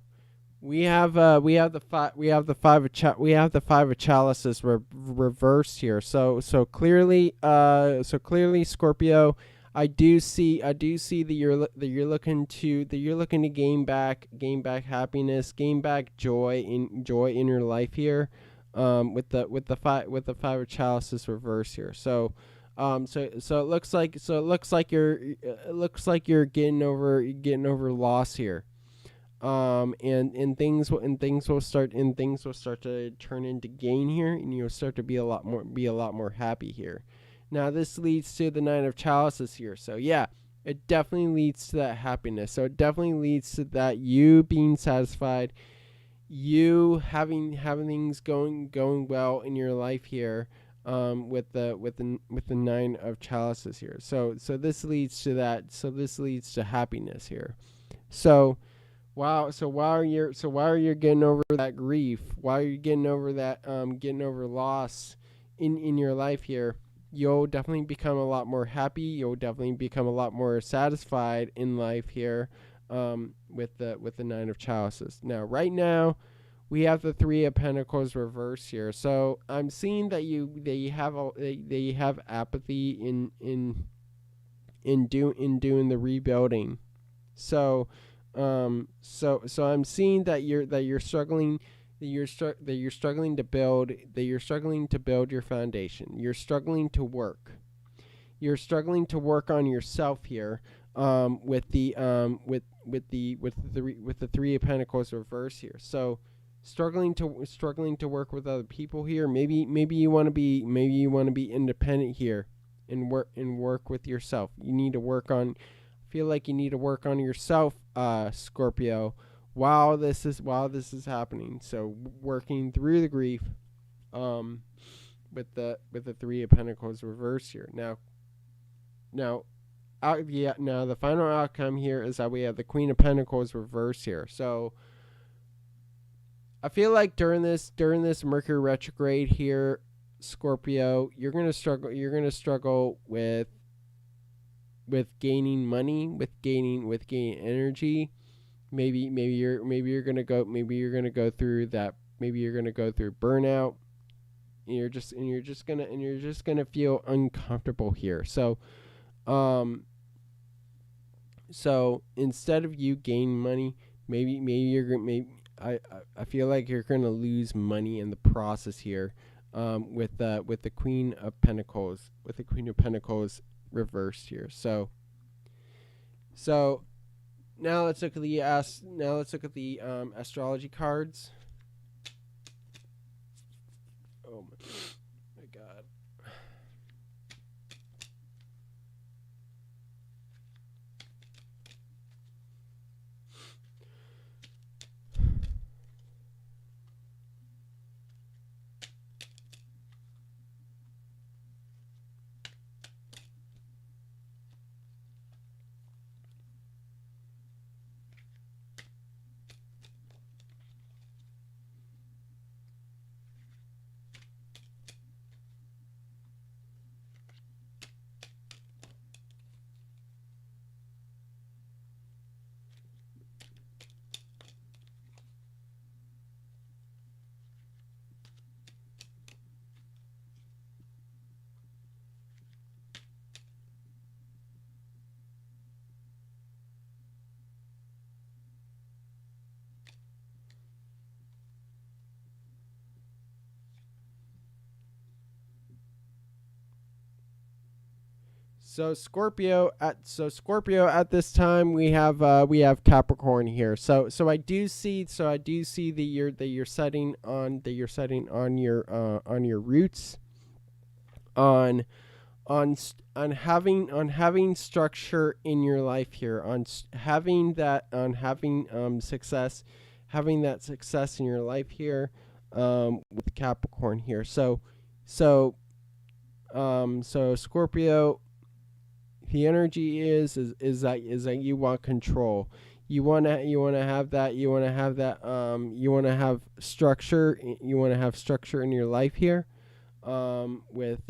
We have the five of chalices reversed here. So clearly Scorpio, I do see that you're looking to gain back happiness, gain back joy in your life here, with the five of chalices reversed here. So it looks like you're getting over loss here. And things will start to turn into gain here, and you'll start to be a lot more happy here. Now this leads to the 9 of chalices here. So yeah, it definitely leads to that happiness. So it definitely leads to that you being satisfied, you having things going well in your life here, with the nine of chalices here. So this leads to that. So this leads to happiness here. So while you're getting over that grief, while you're getting over that getting over loss in your life here, you'll definitely become a lot more happy. You'll definitely become a lot more satisfied in life here, with the nine of chalices. Now, right now, we have the three of pentacles reversed here. So I'm seeing that you have apathy in doing the rebuilding. So I'm seeing that you're struggling. You're struggling to build your foundation. You're struggling to work. You're struggling to work on yourself here, with the three of pentacles reverse here. So struggling to work with other people here. Maybe you want to be independent here and work with yourself. You need to work on. Feel like you need to work on yourself, Scorpio, while this is happening. So working through the grief, with the three of pentacles reversed here. Now the final outcome here is that we have the queen of pentacles reversed here. So I feel like during this Mercury retrograde here, Scorpio, you're gonna struggle with gaining money, with gaining energy. Maybe you're gonna go through that. Maybe you're gonna go through burnout. And you're just gonna feel uncomfortable here. So instead of you gaining money, I feel like you're gonna lose money in the process here, with the queen of pentacles reversed here. So now let's look at the astrology cards. Oh my god. So Scorpio at this time we have Capricorn here. So I do see that you're setting on your roots, on having structure in your life here, on having success, having that success in your life here, with Capricorn here. So Scorpio, the energy is that you want control. You want to have that. You want to have structure. You want to have structure in your life here, with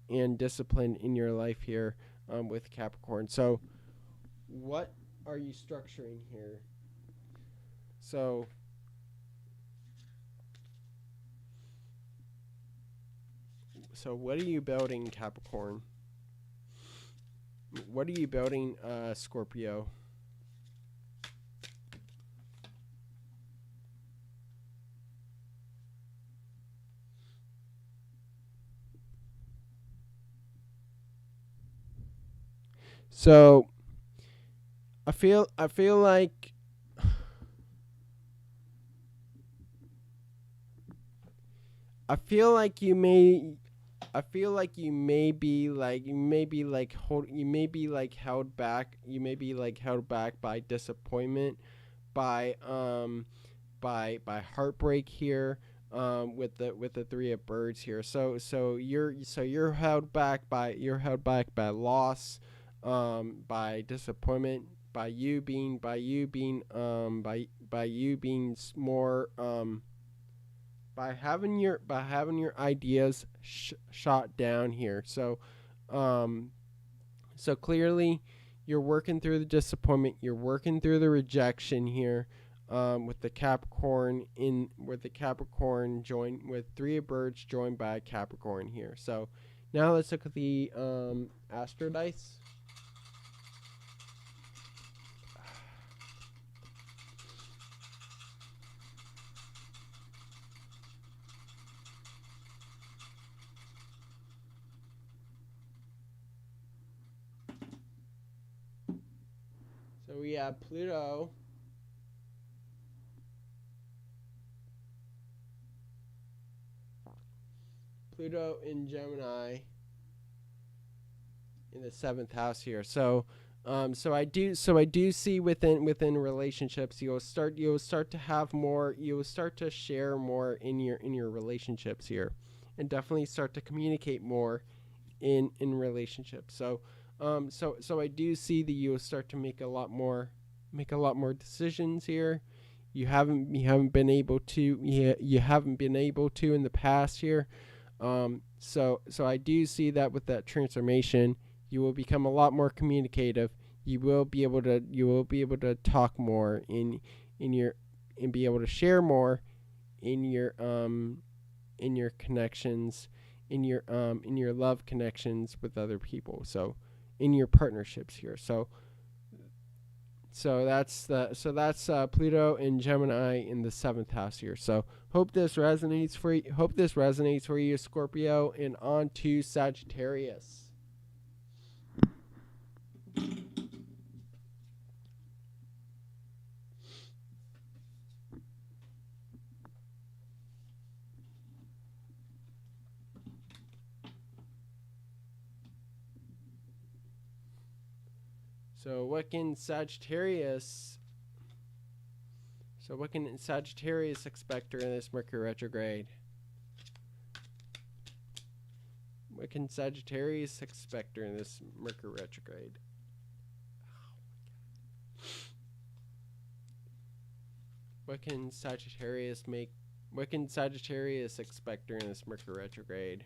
and discipline in your life here, with Capricorn. So what are you structuring here? So what are you building, Capricorn? What are you building, Scorpio? So I feel like you may I feel like you may be like held back. You may be like held back by disappointment, by heartbreak here. With the three of birds here, so you're held back by loss, by disappointment, by you being more by having your ideas shot down here. So clearly you're working through the disappointment, you're working through the rejection here, with the Capricorn joined with three of birds joined by Capricorn here. So now let's look at the Astro dice. So we have Pluto, in Gemini in the 7th house here. So I do see within relationships you'll start to have more, you'll start to share more in your relationships here, and definitely start to communicate more in relationships. So I do see that you'll start to make a lot more decisions here. You haven't been able to in the past here. So I do see that with that transformation, you will become a lot more communicative. You will be able to talk more and be able to share more in your connections, in your love connections with other people. So in your partnerships here. So that's Pluto in Gemini in the 7th house here. So hope this resonates for you, Scorpio, and on to Sagittarius. So what can Sagittarius expect during this Mercury retrograde? What can Sagittarius expect during this Mercury retrograde? What can Sagittarius expect during this Mercury retrograde?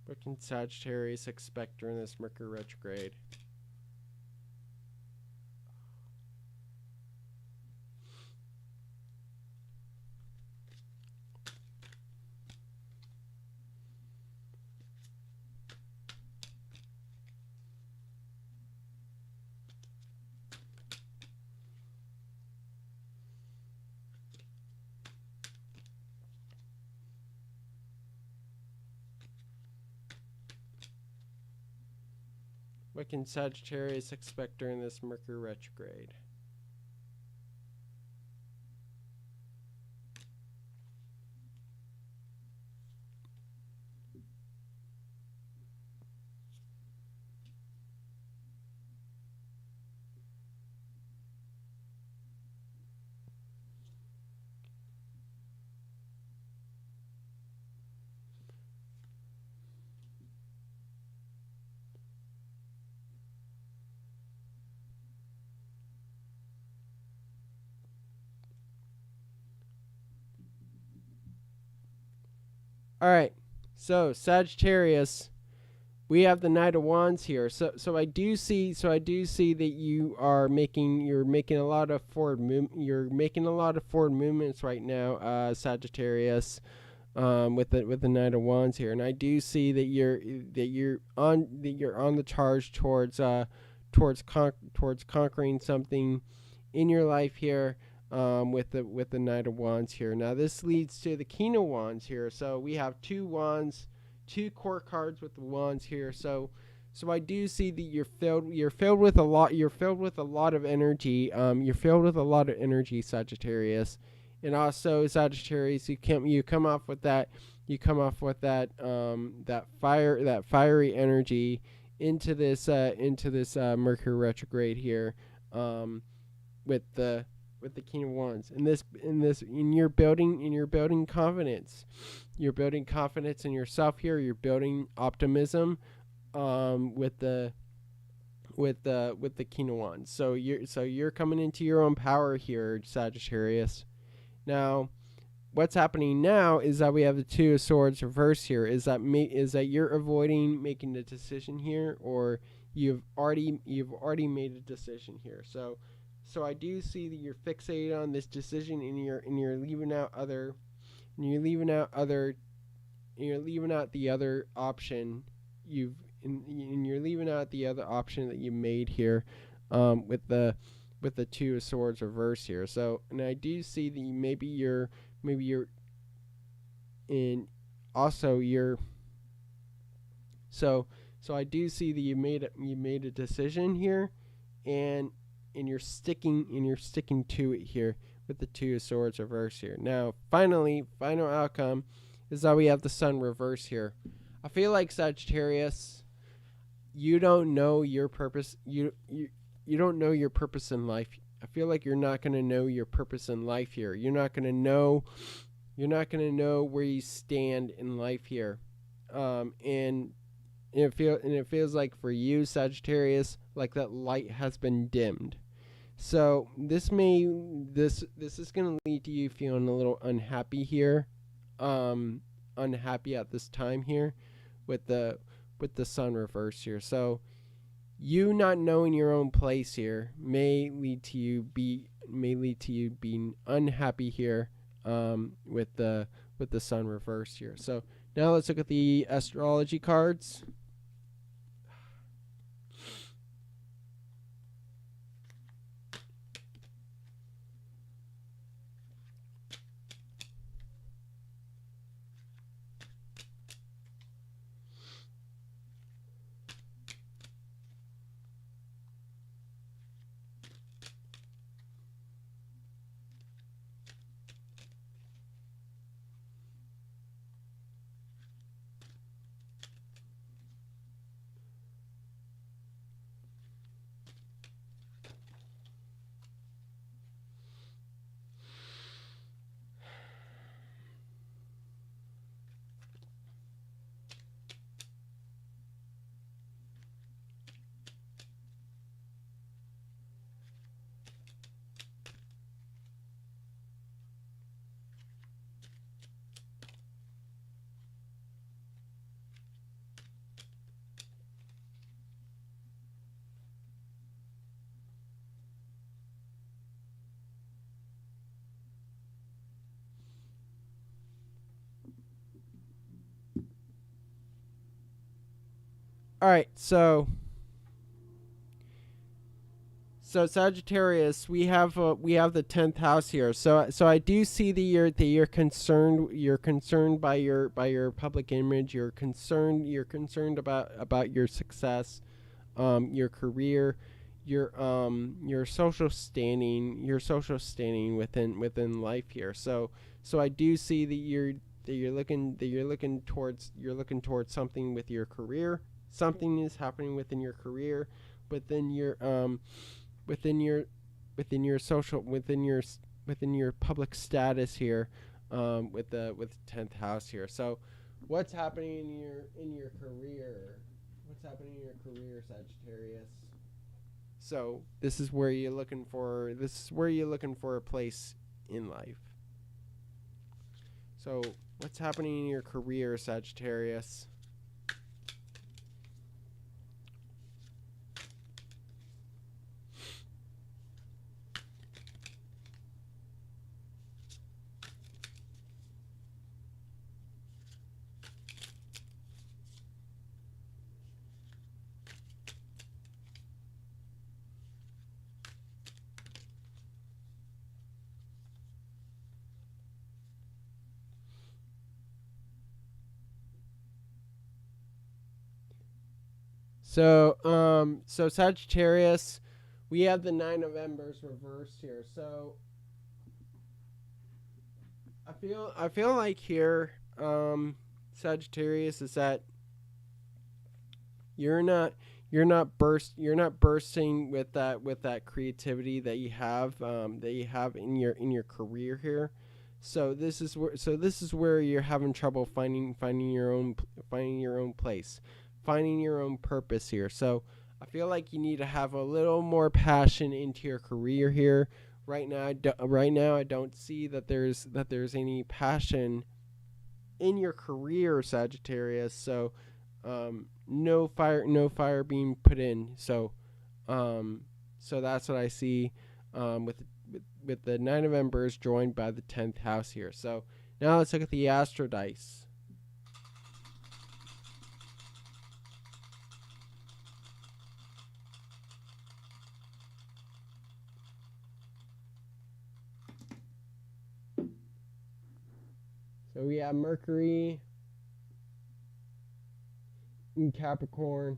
What can Sagittarius expect during this Mercury retrograde? What can Sagittarius expect during this Mercury retrograde? All right, so Sagittarius, we have the Knight of Wands here. So I do see that you're making a lot of forward movements right now, Sagittarius, with the Knight of Wands here, and I do see that you're on the charge towards conquering something in your life here. With the Knight of Wands here. Now this leads to the King of Wands here. So we have two wands 2 court cards with the wands here. So I do see that you're filled with a lot of energy. You're filled with a lot of energy, Sagittarius. And also Sagittarius, you come off with that that fiery energy into this Mercury retrograde here, with the King of Wands. And you're building confidence. You're building confidence in yourself here. You're building optimism, with the King of Wands. So you're coming into your own power here, Sagittarius. Now, what's happening now is that we have the Two of Swords reversed here. Is that you're avoiding making a decision here, or you've already made a decision here. So I do see that you're fixated on this decision, and you're leaving out the other option you're leaving out the other option that you made here, with the Two of Swords reverse here. So, and I do see that maybe you're in also you're so I do see that you made a decision here, and you're sticking to it here with the Two of Swords reverse here. Now, final outcome is that we have the Sun reverse here. I feel like, Sagittarius, you don't know your purpose. You don't know your purpose in life. I feel like you're not going to know your purpose in life here. You're not going to know where you stand in life here. And it feels like for you, Sagittarius, like that light has been dimmed. So this is going to lead to you feeling a little unhappy here. Unhappy at this time here with the Sun reverse here. So you not knowing your own place here may lead to you being unhappy here, with the Sun reverse here. So now let's look at the astrology cards. All right, so Sagittarius, we have the 10th house here. So I do see that you're concerned by your public image. You're concerned about your success, your career, your social standing, within life here. So I do see that you're looking towards something with your career. Something is happening within your career, within your public status here, with the 10th house here. So what's happening in your career? What's happening in your career, Sagittarius? So this is where you're looking for a place in life. So what's happening in your career, Sagittarius? So Sagittarius, we have the Nine of Embers reversed here. So I feel like here, Sagittarius, is that you're not bursting with that creativity that you have in your career here. So this is where you're having trouble finding your own place, finding your own purpose here. So I feel like you need to have a little more passion into your career here. Right now I don't see that there's any passion in your career, Sagittarius. So no fire being put in. So that's what I see with the Nine of Embers joined by the 10th house here. So now let's look at the Astro dice. So we have Mercury in Capricorn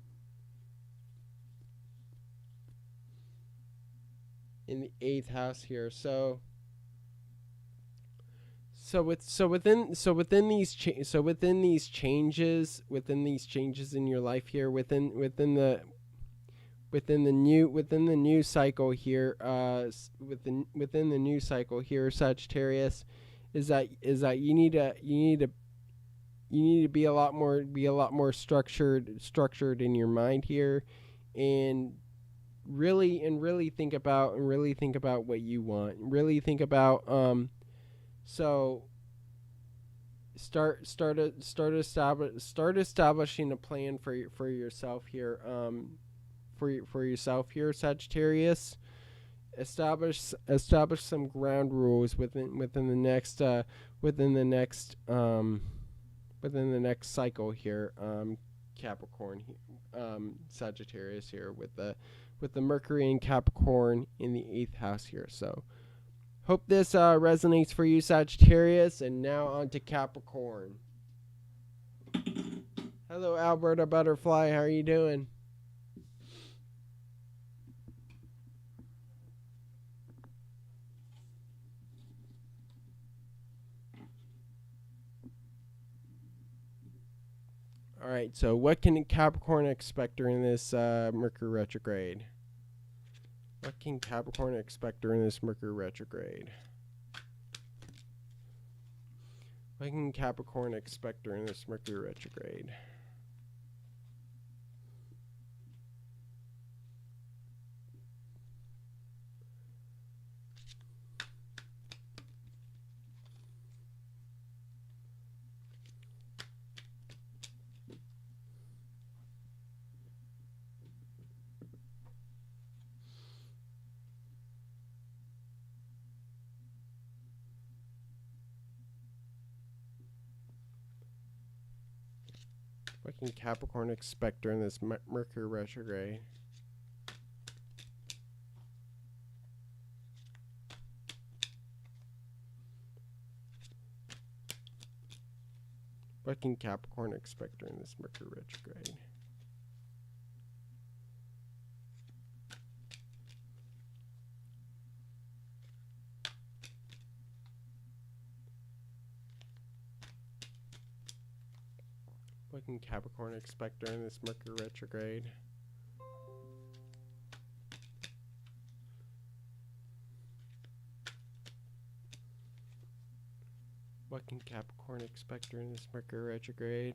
in the 8th house here. So within these changes in your life here, within the new cycle here, within the new cycle here, Sagittarius, is that you need to be a lot more structured in your mind here, and really think about what you want. Really think about so start establishing a plan for yourself here, for yourself here, Sagittarius. Establish some ground rules within the next cycle here, Capricorn, Sagittarius here, with the Mercury and Capricorn in the 8th house here. So hope this resonates for you, Sagittarius. And now on to Capricorn. Hello, Alberta Butterfly. How are you doing? All right, so what can Capricorn expect during this Mercury retrograde? What can Capricorn expect during this Mercury retrograde? What can Capricorn expect during this Mercury retrograde? What can Capricorn expect during this Mercury retrograde? What can Capricorn expect during this Mercury retrograde? What can Capricorn expect during this Mercury retrograde? What can Capricorn expect during this Mercury retrograde?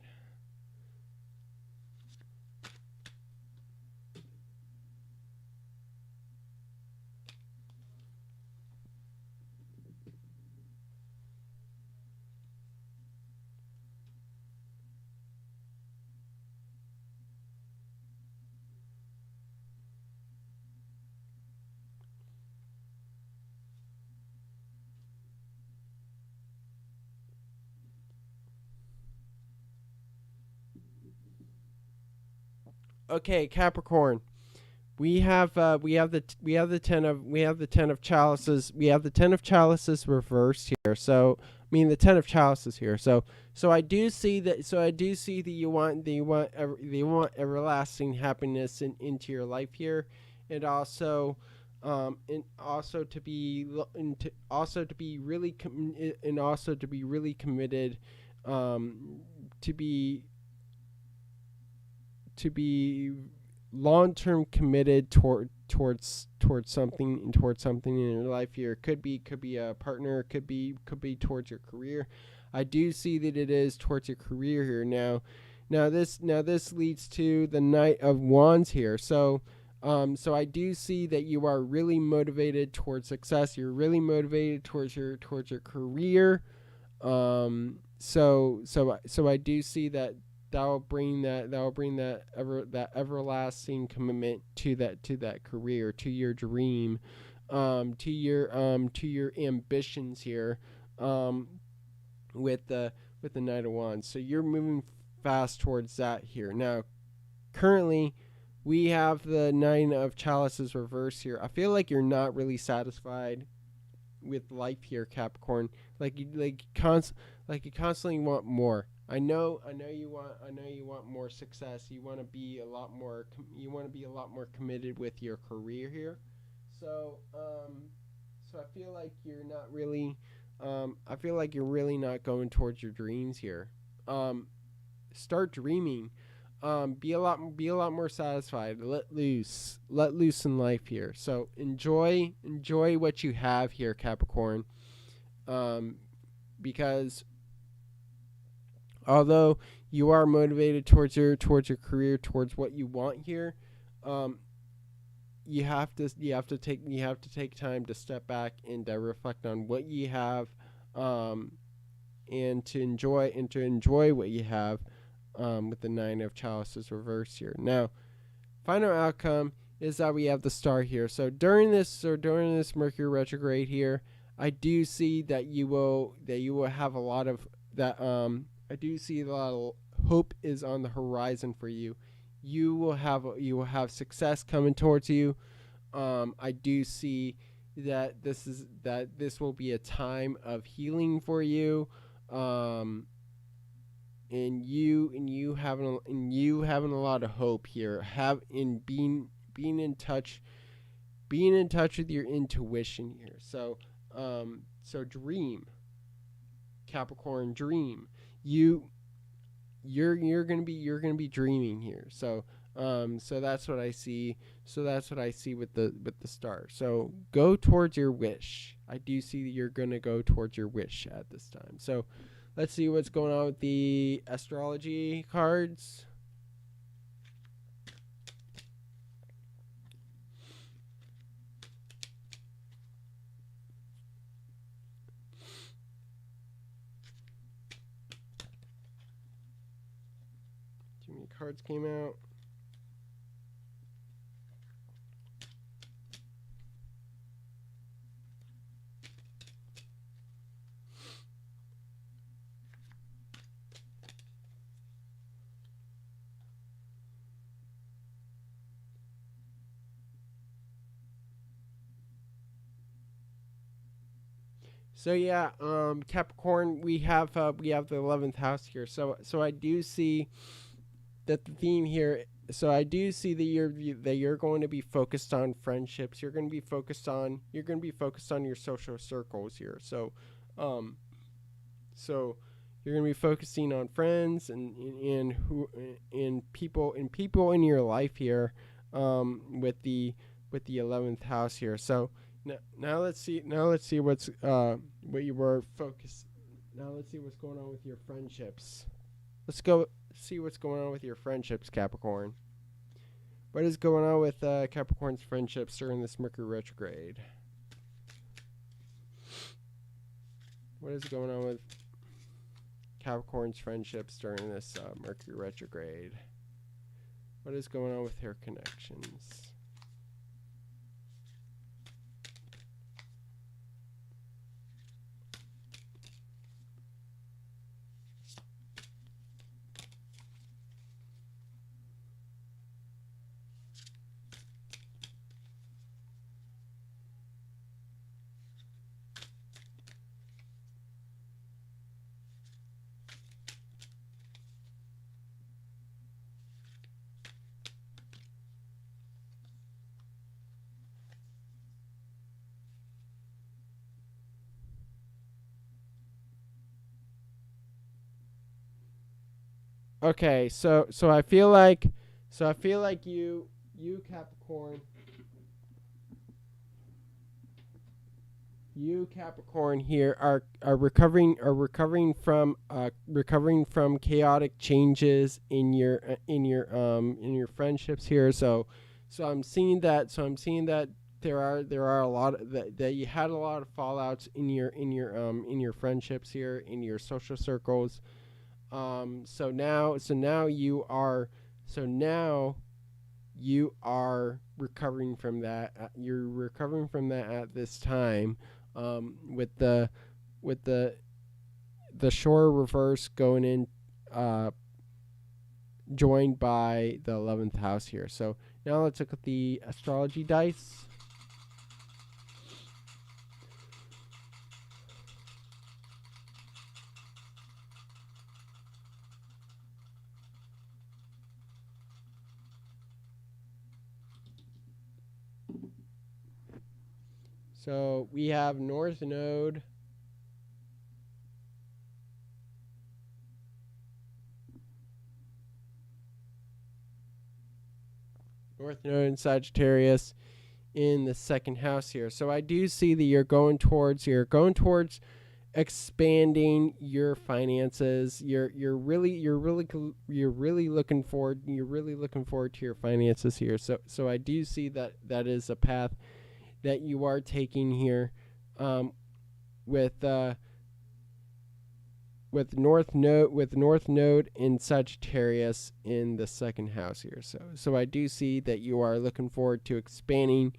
Okay, Capricorn. We have the 10 of chalices. We have the 10 of chalices reversed here. So mean, the Ten of Chalices here. So I do see that. So I do see that you want everlasting happiness into your life here, and also to be really committed, to be long-term committed towards something in your life here. Could be a partner, could be towards your career. I do see that it is towards your career here. Now this leads to the Knight of Wands here. So I do see that you are really motivated towards success. You're really motivated towards your career. So I do see that will bring that everlasting commitment to that career, to your dream, to your ambitions here, with the Knight of Wands. So you're moving fast towards that here. Now, currently, we have the Nine of Chalices reverse here. I feel like you're not really satisfied with life here, Capricorn. Like you constantly want more. I know you want more success. You want to be a lot more committed with your career here. So I feel like you're not really not going towards your dreams here. Start dreaming. Be a lot more satisfied. Let loose in life here. So enjoy what you have here, Capricorn. Because although you are motivated towards your career, towards what you want here, you have to take time to step back and reflect on what you have, and to enjoy what you have, with the Nine of Chalices reverse here. Now, final outcome is that we have the Star here. So during this Mercury retrograde here, I do see that you will have a lot of that. I do see a lot of hope is on the horizon for you. You will have success coming towards you. I do see that this will be a time of healing for you. And you having a lot of hope here. Being in touch with your intuition here. So dream, Capricorn, dream. You're gonna be dreaming here. So that's what I see. So that's what I see with the Star. So go towards your wish. I do see that you're gonna go towards your wish at this time. So let's see what's going on with the astrology cards. Too many cards came out. So yeah, Capricorn, we have the 11th house here. So I do see that the theme here. So I do see that you're going to be focused on friendships. You're going to be focused on your social circles here. So you're going to be focusing on friends and people in your life here, with the 11th house here. So now let's see what's what you were focused. Now let's see what's going on with your friendships. Let's go see what's going on with your friendships, Capricorn. What is going on with Capricorn's friendships during this Mercury retrograde? What is going on with Capricorn's friendships during this Mercury retrograde? What is going on with her connections? Okay, so I feel like you Capricorn, here are recovering from chaotic changes in your friendships here. So I'm seeing that there are a lot of, that you had a lot of fallouts in your friendships here, in your social circles. So now you are recovering from that. You're recovering from that at this time, with the shore reverse going in, joined by the 11th house here. So now let's look at the astrology dice. So we have North Node, in Sagittarius in the second house here. So I do see that you're going towards expanding your finances. You're really looking forward to your finances here. So I do see that is a path that you are taking here, with North Node in Sagittarius in the second house here. So I do see that you are looking forward to expanding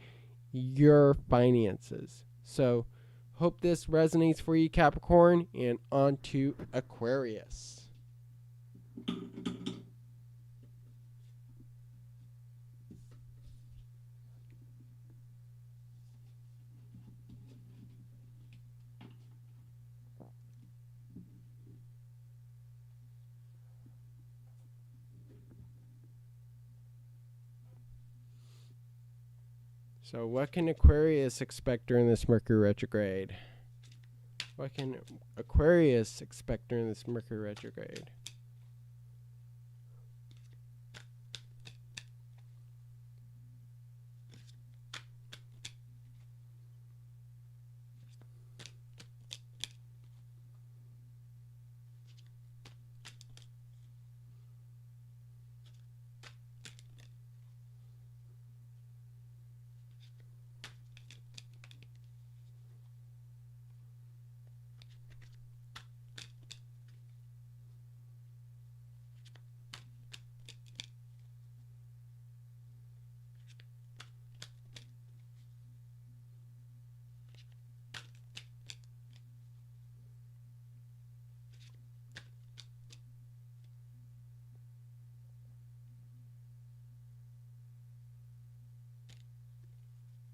your finances. So hope this resonates for you, Capricorn, and on to Aquarius. So what can Aquarius expect during this Mercury retrograde? What can Aquarius expect during this Mercury retrograde?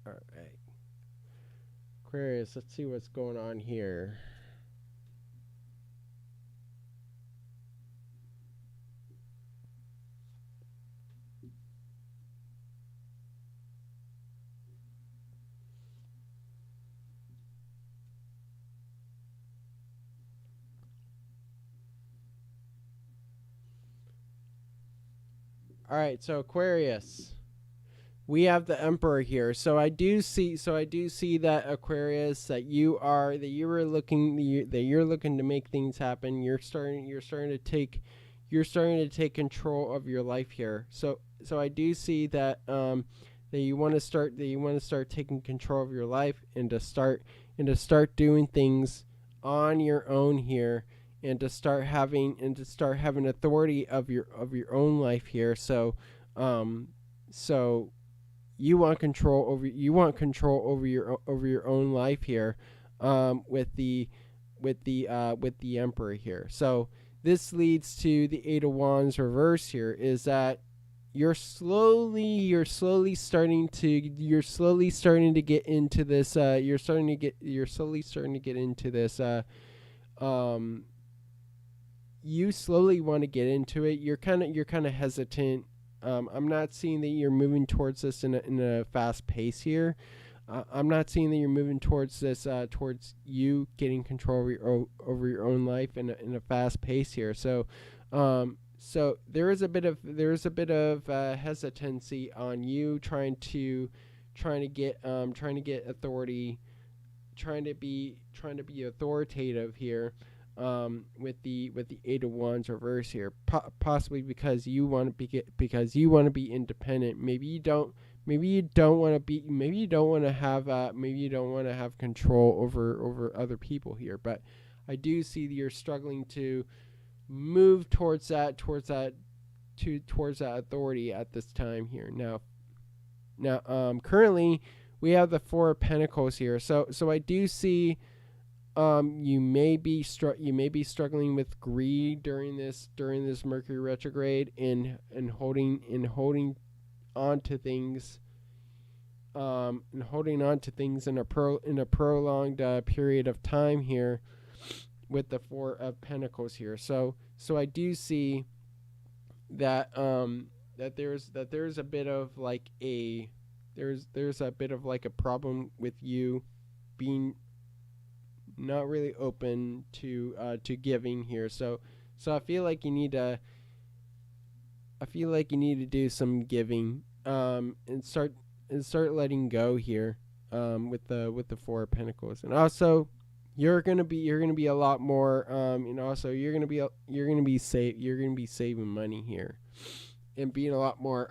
All right. Aquarius, let's see what's going on here. All right, so Aquarius, we have the Emperor here. So I do see that Aquarius, that you're looking to make things happen. You're starting to take control of your life here. So I do see that that you want to start taking control of your life, and to start doing things on your own here, and to start having authority of your own life here. So you want control over your own life here, with the Emperor here. So this leads to the Eight of Wands reverse here, is that you're slowly starting to get into this, you slowly want to get into it. You're kind of hesitant. I'm not seeing that you're moving towards this in a fast pace here. I'm not seeing that you're moving towards this, towards you getting control over your own life in a fast pace here. So so there is a bit of hesitancy on you trying to get authority, trying to be authoritative here, with the Eight of Wands reverse here, possibly because you want to be independent. Maybe you don't want to be, maybe you don't want to have control over other people here. But I do see that you're struggling to move towards that authority at this time here. Now, currently we have the Four of Pentacles here. So I do see you may be struggling with greed during this Mercury retrograde, and holding on to things, in a prolonged period of time here with the Four of Pentacles here. So I do see that there's a bit of like a problem with you being not really open to giving here. So I feel like you need to do some giving, and start letting go here, with the Four of Pentacles. And also you're gonna be a lot more, and also you're gonna be saving money here, and being a lot more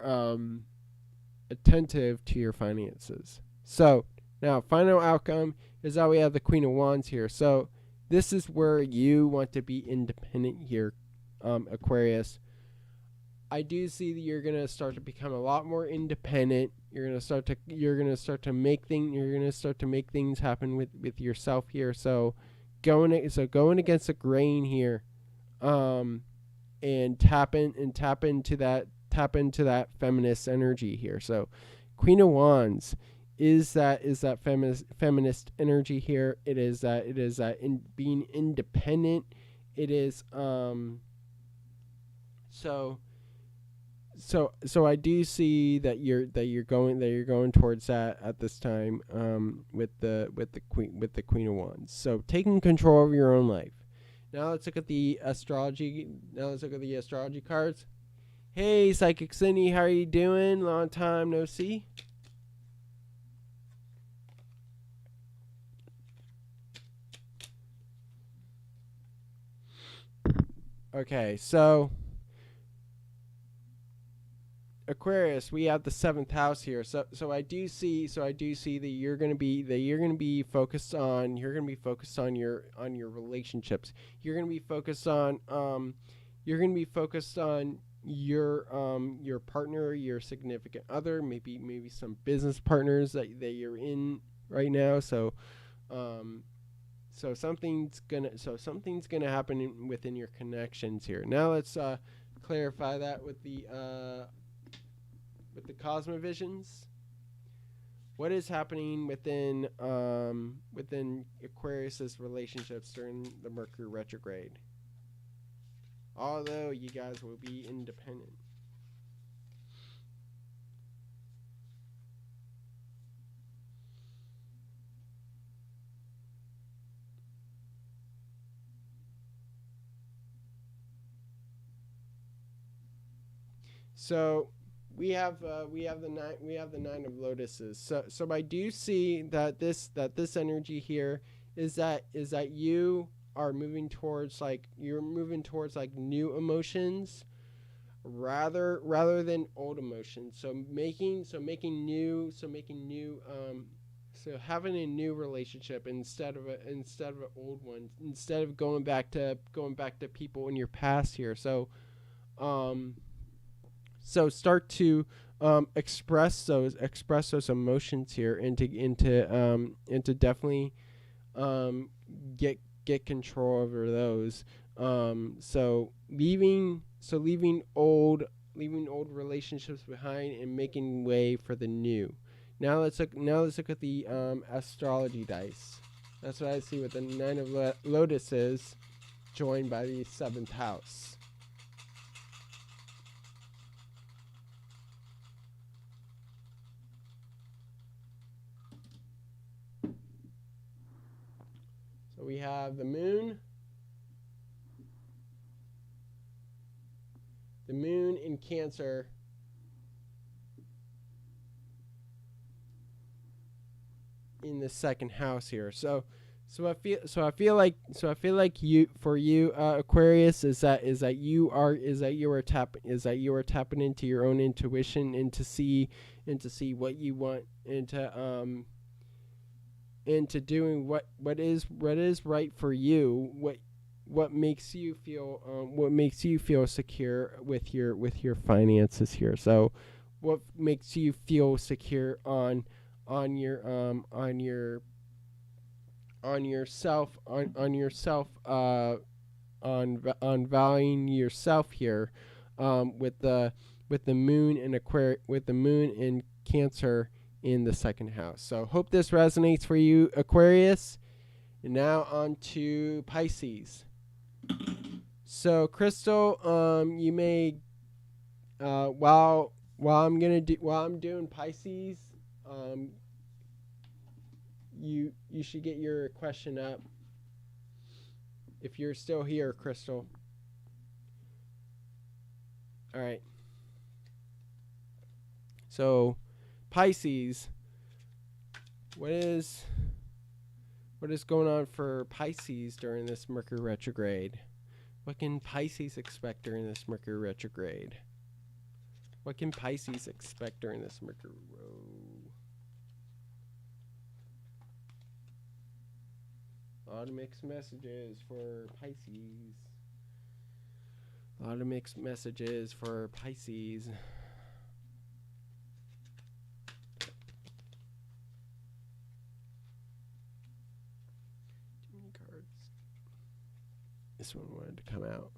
attentive to your finances. So now, final outcome is that we have the Queen of Wands here. So this is where you want to be independent here, Aquarius. I do see that you're gonna start to become a lot more independent. You're gonna start to make things happen with yourself here. So going against the grain here, and tap into that feminist energy here. So Queen of Wands is that feminist energy here. It is in being independent. It is So I do see that you're going towards that at this time, with the Queen of Wands. So taking control of your own life. Now let's look at the astrology. Cards. Hey, Psychic Cindy, how are you doing? Long time no see. Okay, so Aquarius, we have the 7th house here. So I do see that you're going to be focused on your relationships. You're going to be focused on your partner, your significant other, maybe some business partners that you're in right now. So something's gonna happen within your connections here. Now let's clarify that with the Cosmovisions. What is happening within Aquarius's relationships during the Mercury retrograde? Although you guys will be independent. So we have the Nine of Lotuses. So I do see that this energy here is that you are moving towards new emotions rather than old emotions. So having a new relationship instead of an old one, instead of going back to people in your past here. So start to express those emotions here, and to definitely get control over those. So leaving old relationships behind and making way for the new. Now let's look at the astrology dice. That's what I see with the Nine of Lotuses, joined by the 7th house. So we have the Moon, moon in Cancer in the second house here. So I feel like you, for you, Aquarius, is that you are tapping into your own intuition and to see what you want, into doing what is right for you, what makes you feel secure with your finances here. So what makes you feel secure on yourself, on valuing yourself here, with the moon in with the moon in Cancer in the second house. So hope this resonates for you, Aquarius. And now on to Pisces. So Crystal, you may while I'm doing Pisces, you should get your question up if you're still here, Crystal. All right. So Pisces, what is going on for Pisces during this Mercury retrograde? What can Pisces expect during this Mercury retrograde? What can Pisces expect during this Mercury? A lot of mixed messages for Pisces. A lot of mixed messages for Pisces. Too many cards. This one wanted to come out.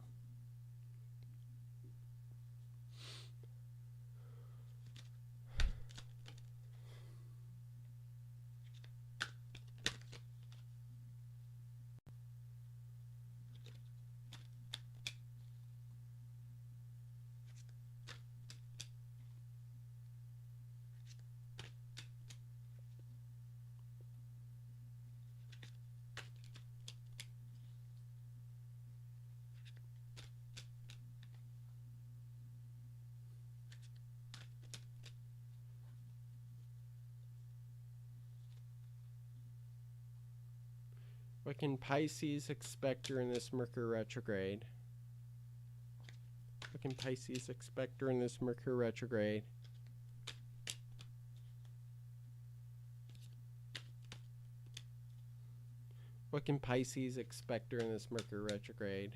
What can Pisces expect during this Mercury retrograde? What can Pisces expect during this Mercury retrograde? What can Pisces expect during this Mercury retrograde?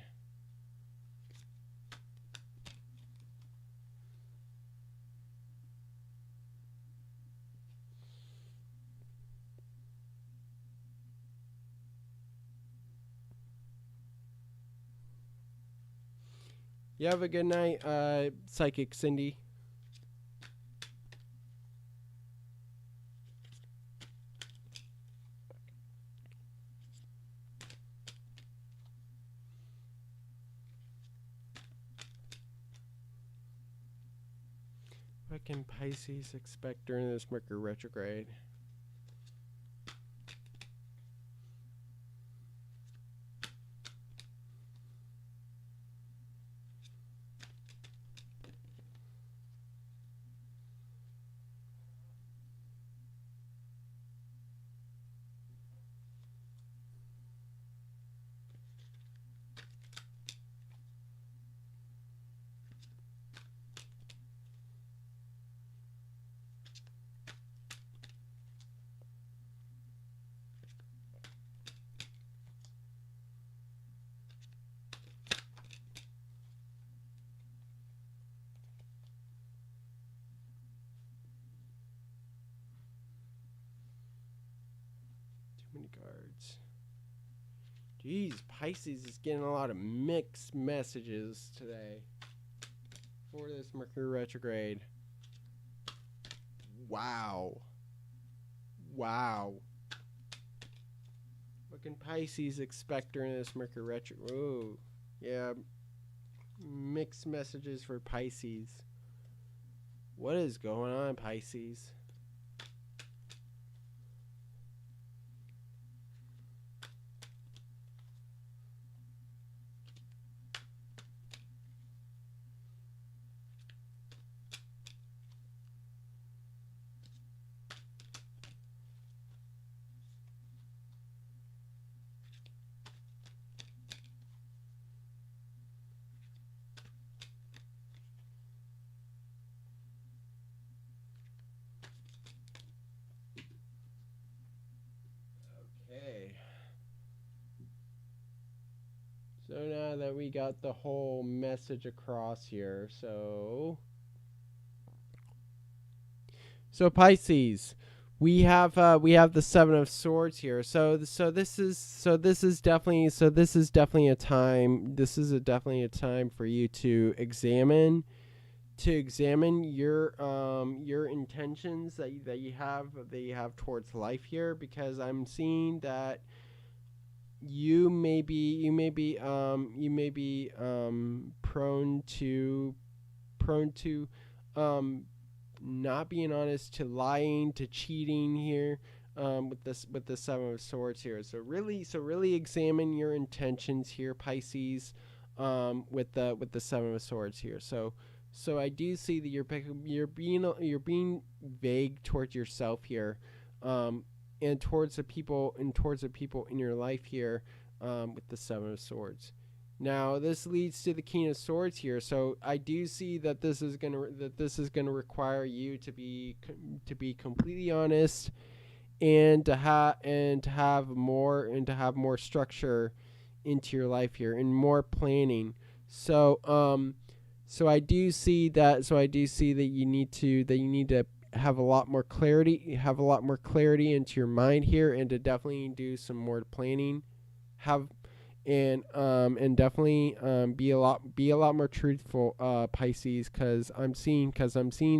You have a good night, Psychic Cindy. What can Pisces expect during this Mercury retrograde? Many cards. Jeez, Pisces is getting a lot of mixed messages today for this Mercury retrograde. Wow. Wow. What can Pisces expect during this Mercury retrograde? Oh, yeah. Mixed messages for Pisces. What is going on, Pisces? now that we got the whole message across here. So Pisces, we have the Seven of Swords here. So this is definitely a time. This is definitely a time for you to examine your intentions that you have towards life here, because I'm seeing that you may be prone to not being honest, to lying, to cheating here, with the Seven of Swords here. So really examine your intentions here, Pisces, with the Seven of Swords here. So I do see that you're being vague towards yourself here, and towards the people in your life here, with the Seven of Swords. Now this leads to the King of Swords here. So I do see that this is gonna require you to be completely honest, and to have more structure into your life here, and more planning. So I do see that you need to have a lot more clarity into your mind here, and to definitely do some more planning. And definitely be a lot more truthful, Pisces, because I'm seeing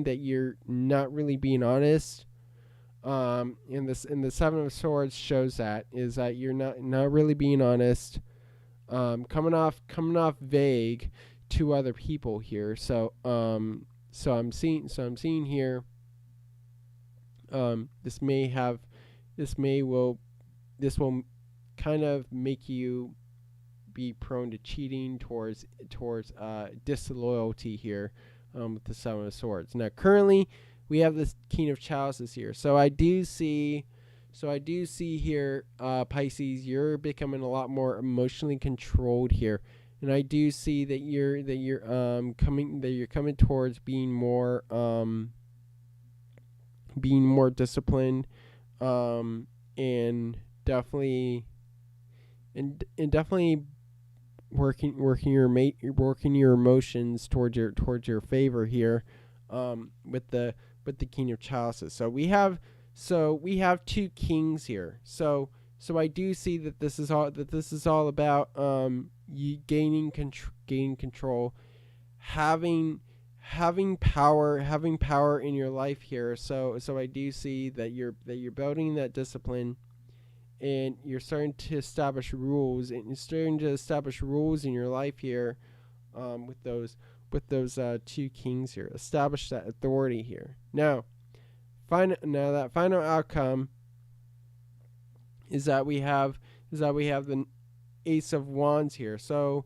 that you're not really being honest. And the Seven of Swords shows that you're not really being honest, coming off vague to other people here. So I'm seeing here, this will kind of make you be prone to cheating, towards disloyalty here, with the Seven of Swords. Now currently we have this King of Chalices here. So I do see here, Pisces, you're becoming a lot more emotionally controlled here. And I do see that you're coming towards being more disciplined, and definitely working your emotions towards your favor here, with the King of Chalices. So we have two kings here. So I do see that this is all about you gaining control, having power in your life here. So I do see that you're building that discipline, and you're starting to establish rules in your life here, with those two kings here. Establish that authority here. Now that final outcome is that we have the Ace of Wands here. So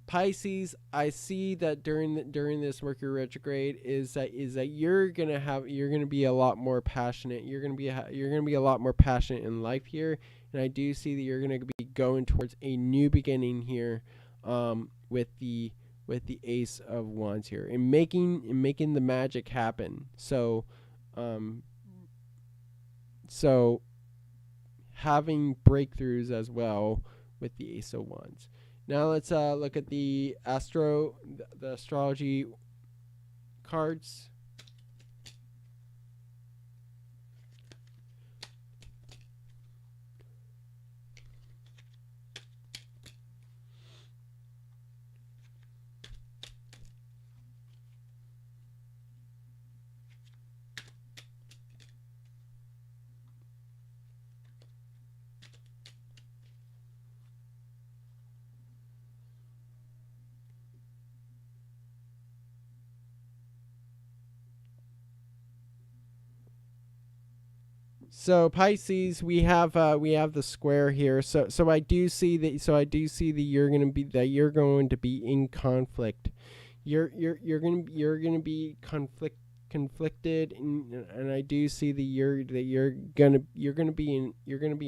Pisces, I see that during this Mercury retrograde is that you're gonna be a lot more passionate. You're gonna be a lot more passionate in life here, and I do see that you're gonna be going towards a new beginning here, with the Ace of Wands here, and making the magic happen. So having breakthroughs as well with the Ace of Wands. Now let's look at the astrology cards. So Pisces, we have the square here. So I do see that you're going to be in conflict. You're going to be conflicted, and I do see that you're going to be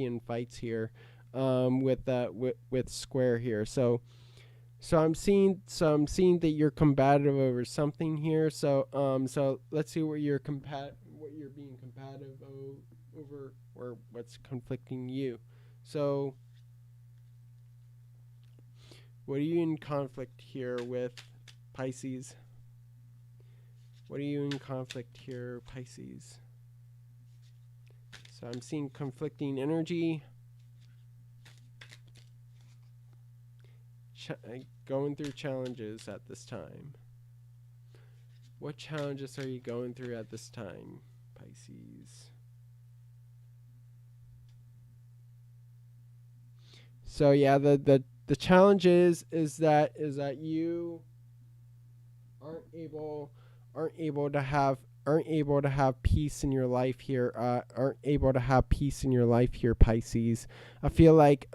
in fights here, with square here. So I'm seeing that you're combative over something here. So let's see what you're being combative over, or what's conflicting you. So What are you in conflict here with, Pisces? What are you in conflict here, Pisces? So I'm seeing conflicting energy. Going through challenges at this time. What challenges are you going through at this time, Pisces? So yeah, the challenge is that you aren't able to have peace in your life here. Aren't able to have peace in your life here, Pisces. I feel like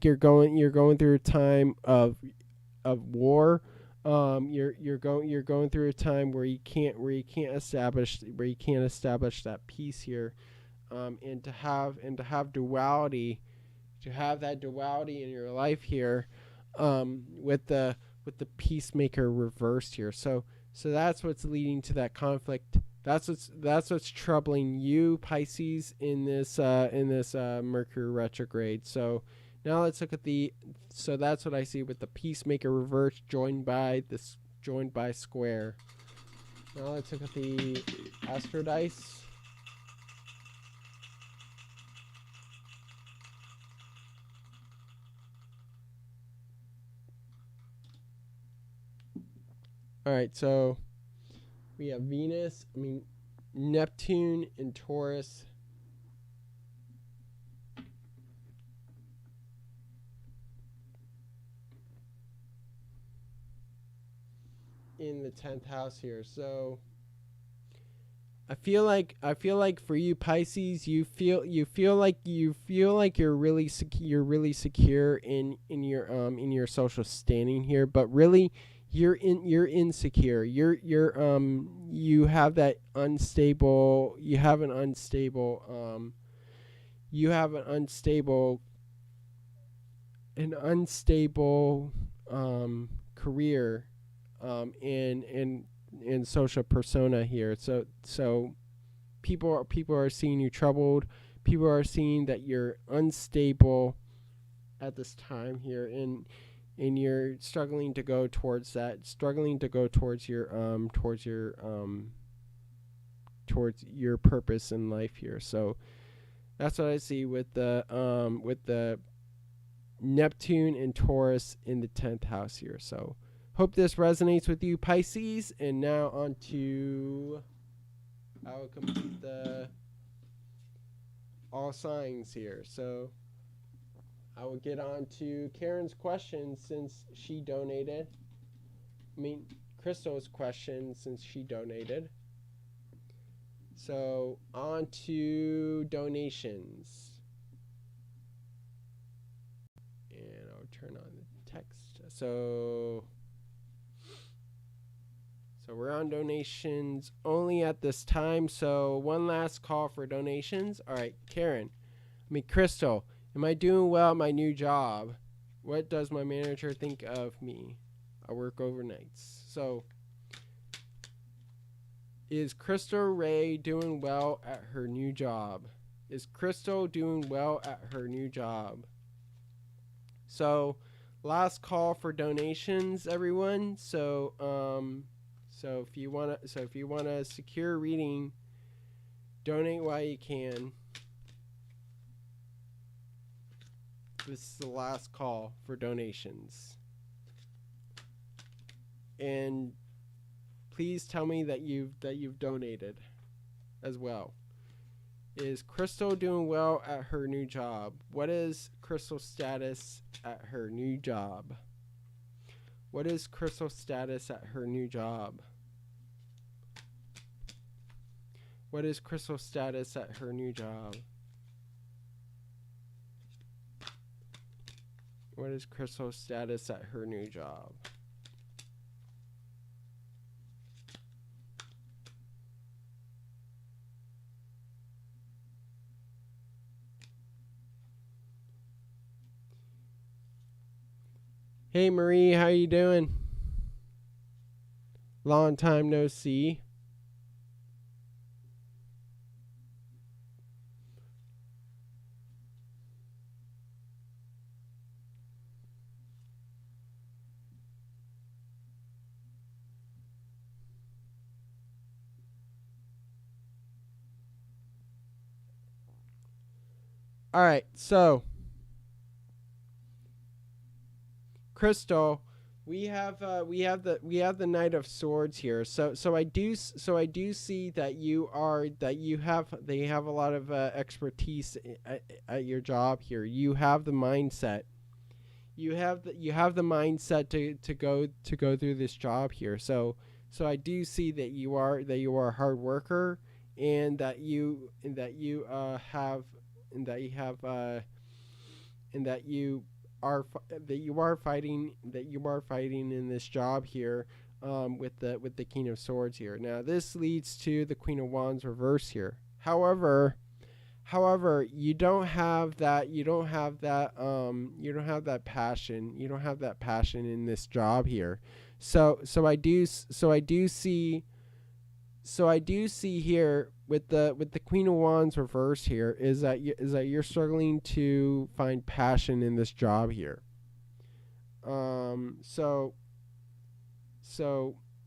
you're going through a time of war. You're going through a time where you can't establish that peace here, and to have duality, to have that duality in your life here, with the peacemaker reversed here. So that's what's leading to that conflict. That's what's troubling you, Pisces, in this Mercury retrograde. So now let's look at so that's what I see with the peacemaker reverse joined by square. Now let's look at the Astro dice. All right, so we have Neptune and Taurus. In the 10th house here. So I feel like for you, Pisces, you feel like you're really secure in your social standing here, but really you're insecure. You have that unstable career, in social persona here. So people are seeing you troubled. People are seeing that you're unstable at this time here, and you're struggling to go towards your purpose in life here. So that's what I see with the Neptune and Taurus in the 10th house here. So hope this resonates with you, Pisces. And now on to, I will complete the all signs here. So I will get on to Karen's question since she donated. Crystal's question since she donated. So on to donations. And I'll turn on the text. So we're on donations only at this time. So one last call for donations. All right, Karen. Crystal, am I doing well at my new job? What does my manager think of me? I work overnights. So is Crystal Ray doing well at her new job? Is Crystal doing well at her new job? So last call for donations, everyone. So if you want to secure a reading, donate while you can. This is the last call for donations. And please tell me that you've donated as well. Is Crystal doing well at her new job? What is Crystal's status at her new job? What is Crystal's status at her new job? What is Crystal's status at her new job? What is Crystal's status at her new job? Hey Marie, how you doing? Long time no see. All right, so Crystal, we have the Knight of Swords here. So I do see that they have a lot of expertise at your job here. You have the mindset. You have the mindset to go through this job here. So I do see that you are a hard worker, and that you have fighting in this job here, with the King of Swords here. Now this leads to the Queen of Wands reverse here. However, you don't have that passion. You don't have that passion in this job here. So I do see here with the Queen of Wands reverse here is that you're struggling to find passion in this job here. So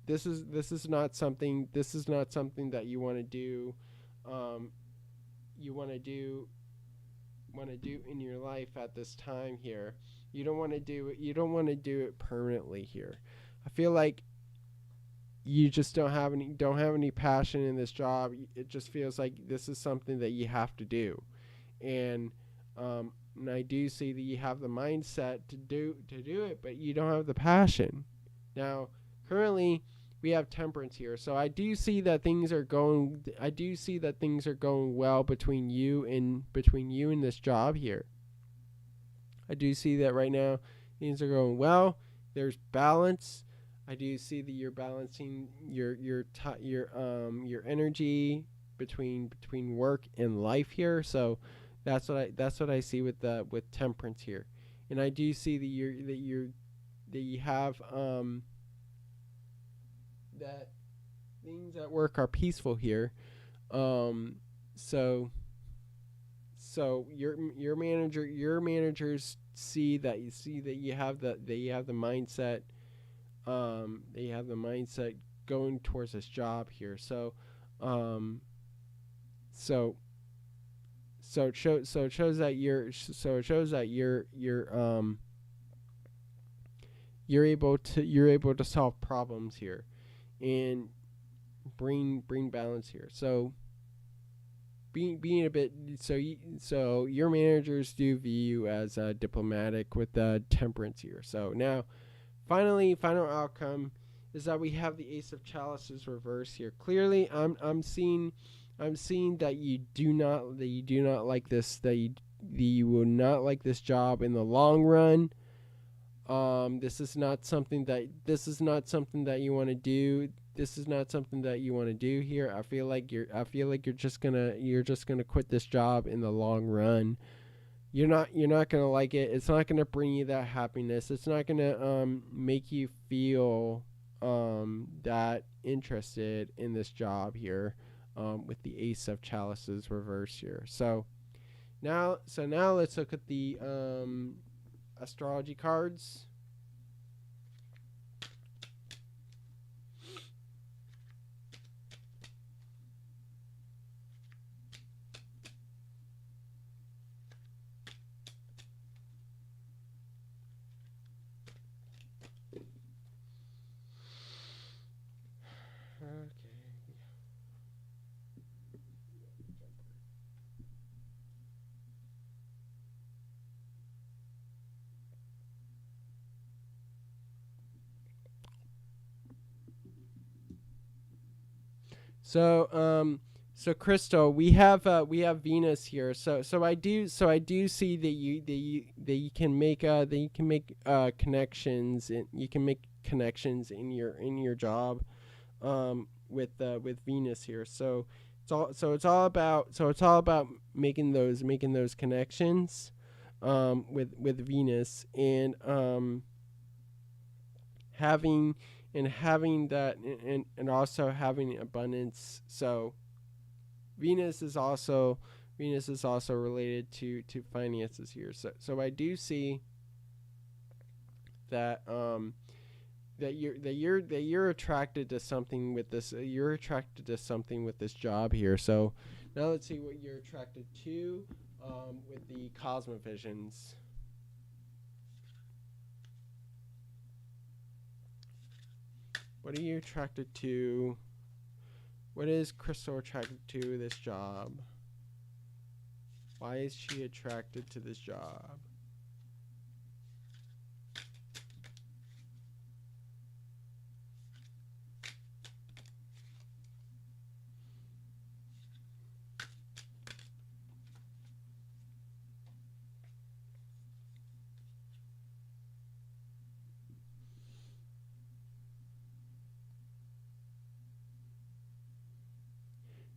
this is not something that you want to do. You want to do in your life at this time here. You don't want to do it permanently here. I feel like you just don't have any passion in this job. It just feels like this is something that you have to do, and I do see that you have the mindset to do it, but you don't have the passion. Now, currently, we have Temperance here, so I do see that things are going well between you and this job here. I do see that right now things are going well. There's balance. I do see that you're balancing your energy between work and life here. So that's what I see with Temperance here, and I do see that you have that things at work are peaceful here. So your managers see that you have the mindset. They have the mindset going towards this job here. So it shows that you're able to solve problems here and bring balance here. So being a bit so your managers do view you as diplomatic with Temperance here. So now final outcome is that we have the Ace of Chalices reverse here. Clearly I'm seeing that you do not like this, that you will not like this job in the long run. This is not something that you want to do. This is not something that you want to do here. I feel like you're just gonna quit this job in the long run. You're not gonna like it. It's not gonna bring you that happiness. It's not gonna make you feel that interested in this job here, with the Ace of Chalices reverse here. So now let's look at the astrology cards. So Crystal, we have Venus here. So I do see that you can make connections, and you can make connections in your job, with Venus here. So it's all about making those connections, with Venus, and having that, and also having abundance. So Venus is also related to finances here. So I do see that you're attracted to something with this. You're attracted to something with this job here. So now let's see what you're attracted to. with the cosmovisions. What are you attracted to? What is Crystal attracted to this job? Why is she attracted to this job?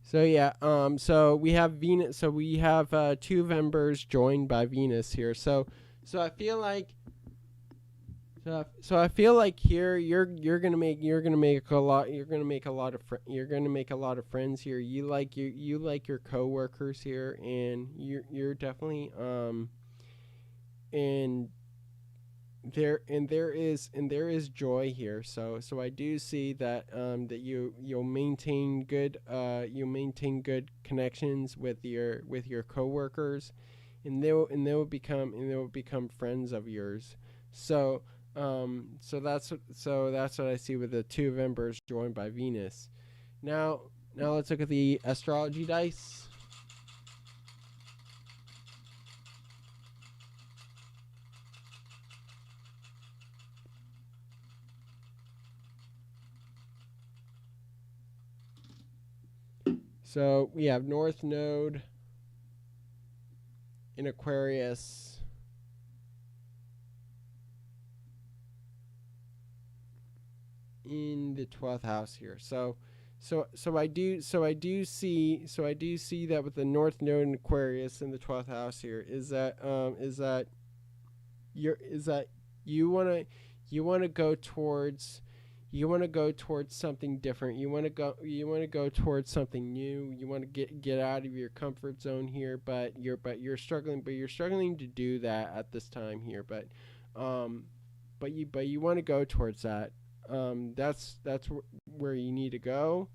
So yeah, so we have Venus. So we have two members joined by Venus here. So I feel like, so I feel like here you're gonna make a lot of friends here. You like your coworkers here, and you're definitely and there is joy here. So I do see that that you'll maintain good connections with your coworkers, and they'll become friends of yours. So that's what I see with the two members joined by Venus. Now let's look at the astrology dice. So we have North Node in Aquarius. In the 12th house here. So I do see that with the North Node in Aquarius in the 12th house here is that you want to go towards something different. You want to go towards something new. You want to get out of your comfort zone here, but you're struggling to do that at this time here. But you want to go towards that. That's where you need to go.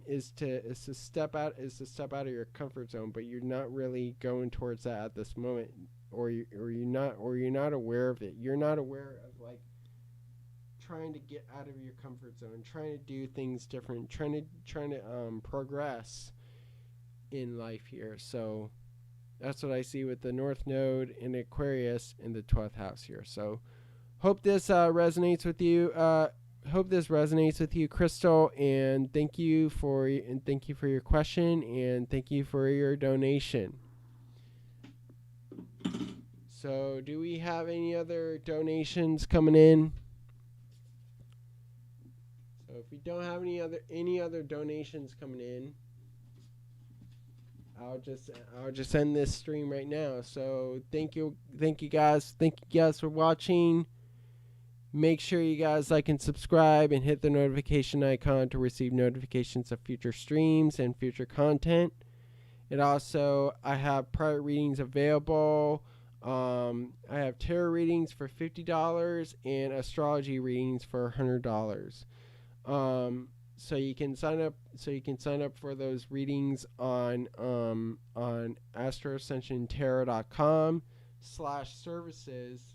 Is to step out of your comfort zone, but you're not really going towards that at this moment, or you're not aware of it. You're not aware of like trying to get out of your comfort zone, trying to do things different, trying to progress in life here. So that's what I see with the North Node in Aquarius in the 12th house here. So hope this resonates with you. Crystal, and thank you for your question, and thank you for your donation. So, do we have any other donations coming in? So, if we don't have any other donations coming in, I'll just end this stream right now. So, thank you guys for watching. Make sure you guys like and subscribe and hit the notification icon to receive notifications of future streams and future content. And also, I have private readings available. I have tarot readings for $50 and astrology readings for $100. So you can sign up for those readings on Astro-Ascension-Tarot.com/services,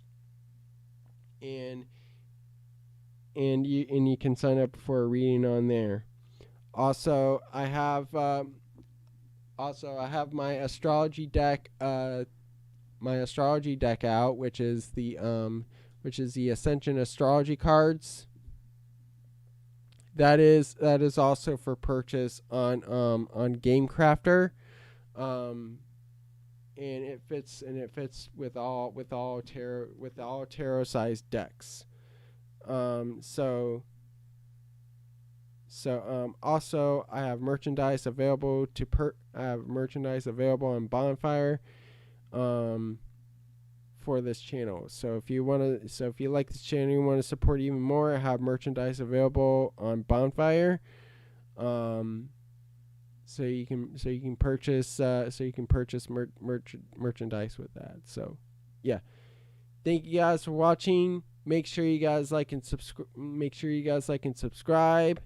and you can sign up for a reading on there. Also, I have my astrology deck out, which is the Ascension astrology cards. That is also for purchase on GameCrafter, and it fits with all tarot sized decks. Also, I have merchandise available on Bonfire for this channel. So if you like this channel, you want to support even more, I have merchandise available on Bonfire. So you can purchase merchandise with that. So yeah, thank you guys for watching. Make sure you guys like and subscribe.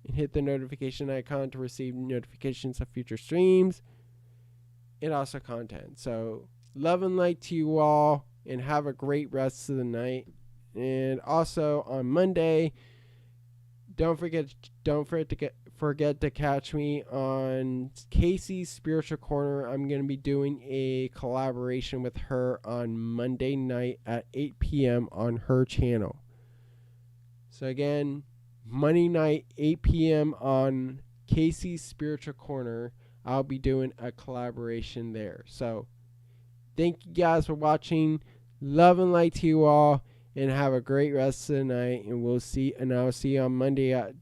And hit the notification icon to receive notifications of future streams. and also content. So love and light to you all, and have a great rest of the night. And also on Monday, don't forget to catch me on Casey's Spiritual Corner. I'm going to be doing a collaboration with her on Monday night at 8 p.m. on her channel. So again, Monday night, 8 p.m. on Casey's Spiritual Corner. I'll be doing a collaboration there. So thank you guys for watching. Love and light to you all, and have a great rest of the night. And I'll see you on Monday at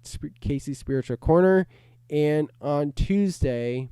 Casey's Spiritual Corner, and on Tuesday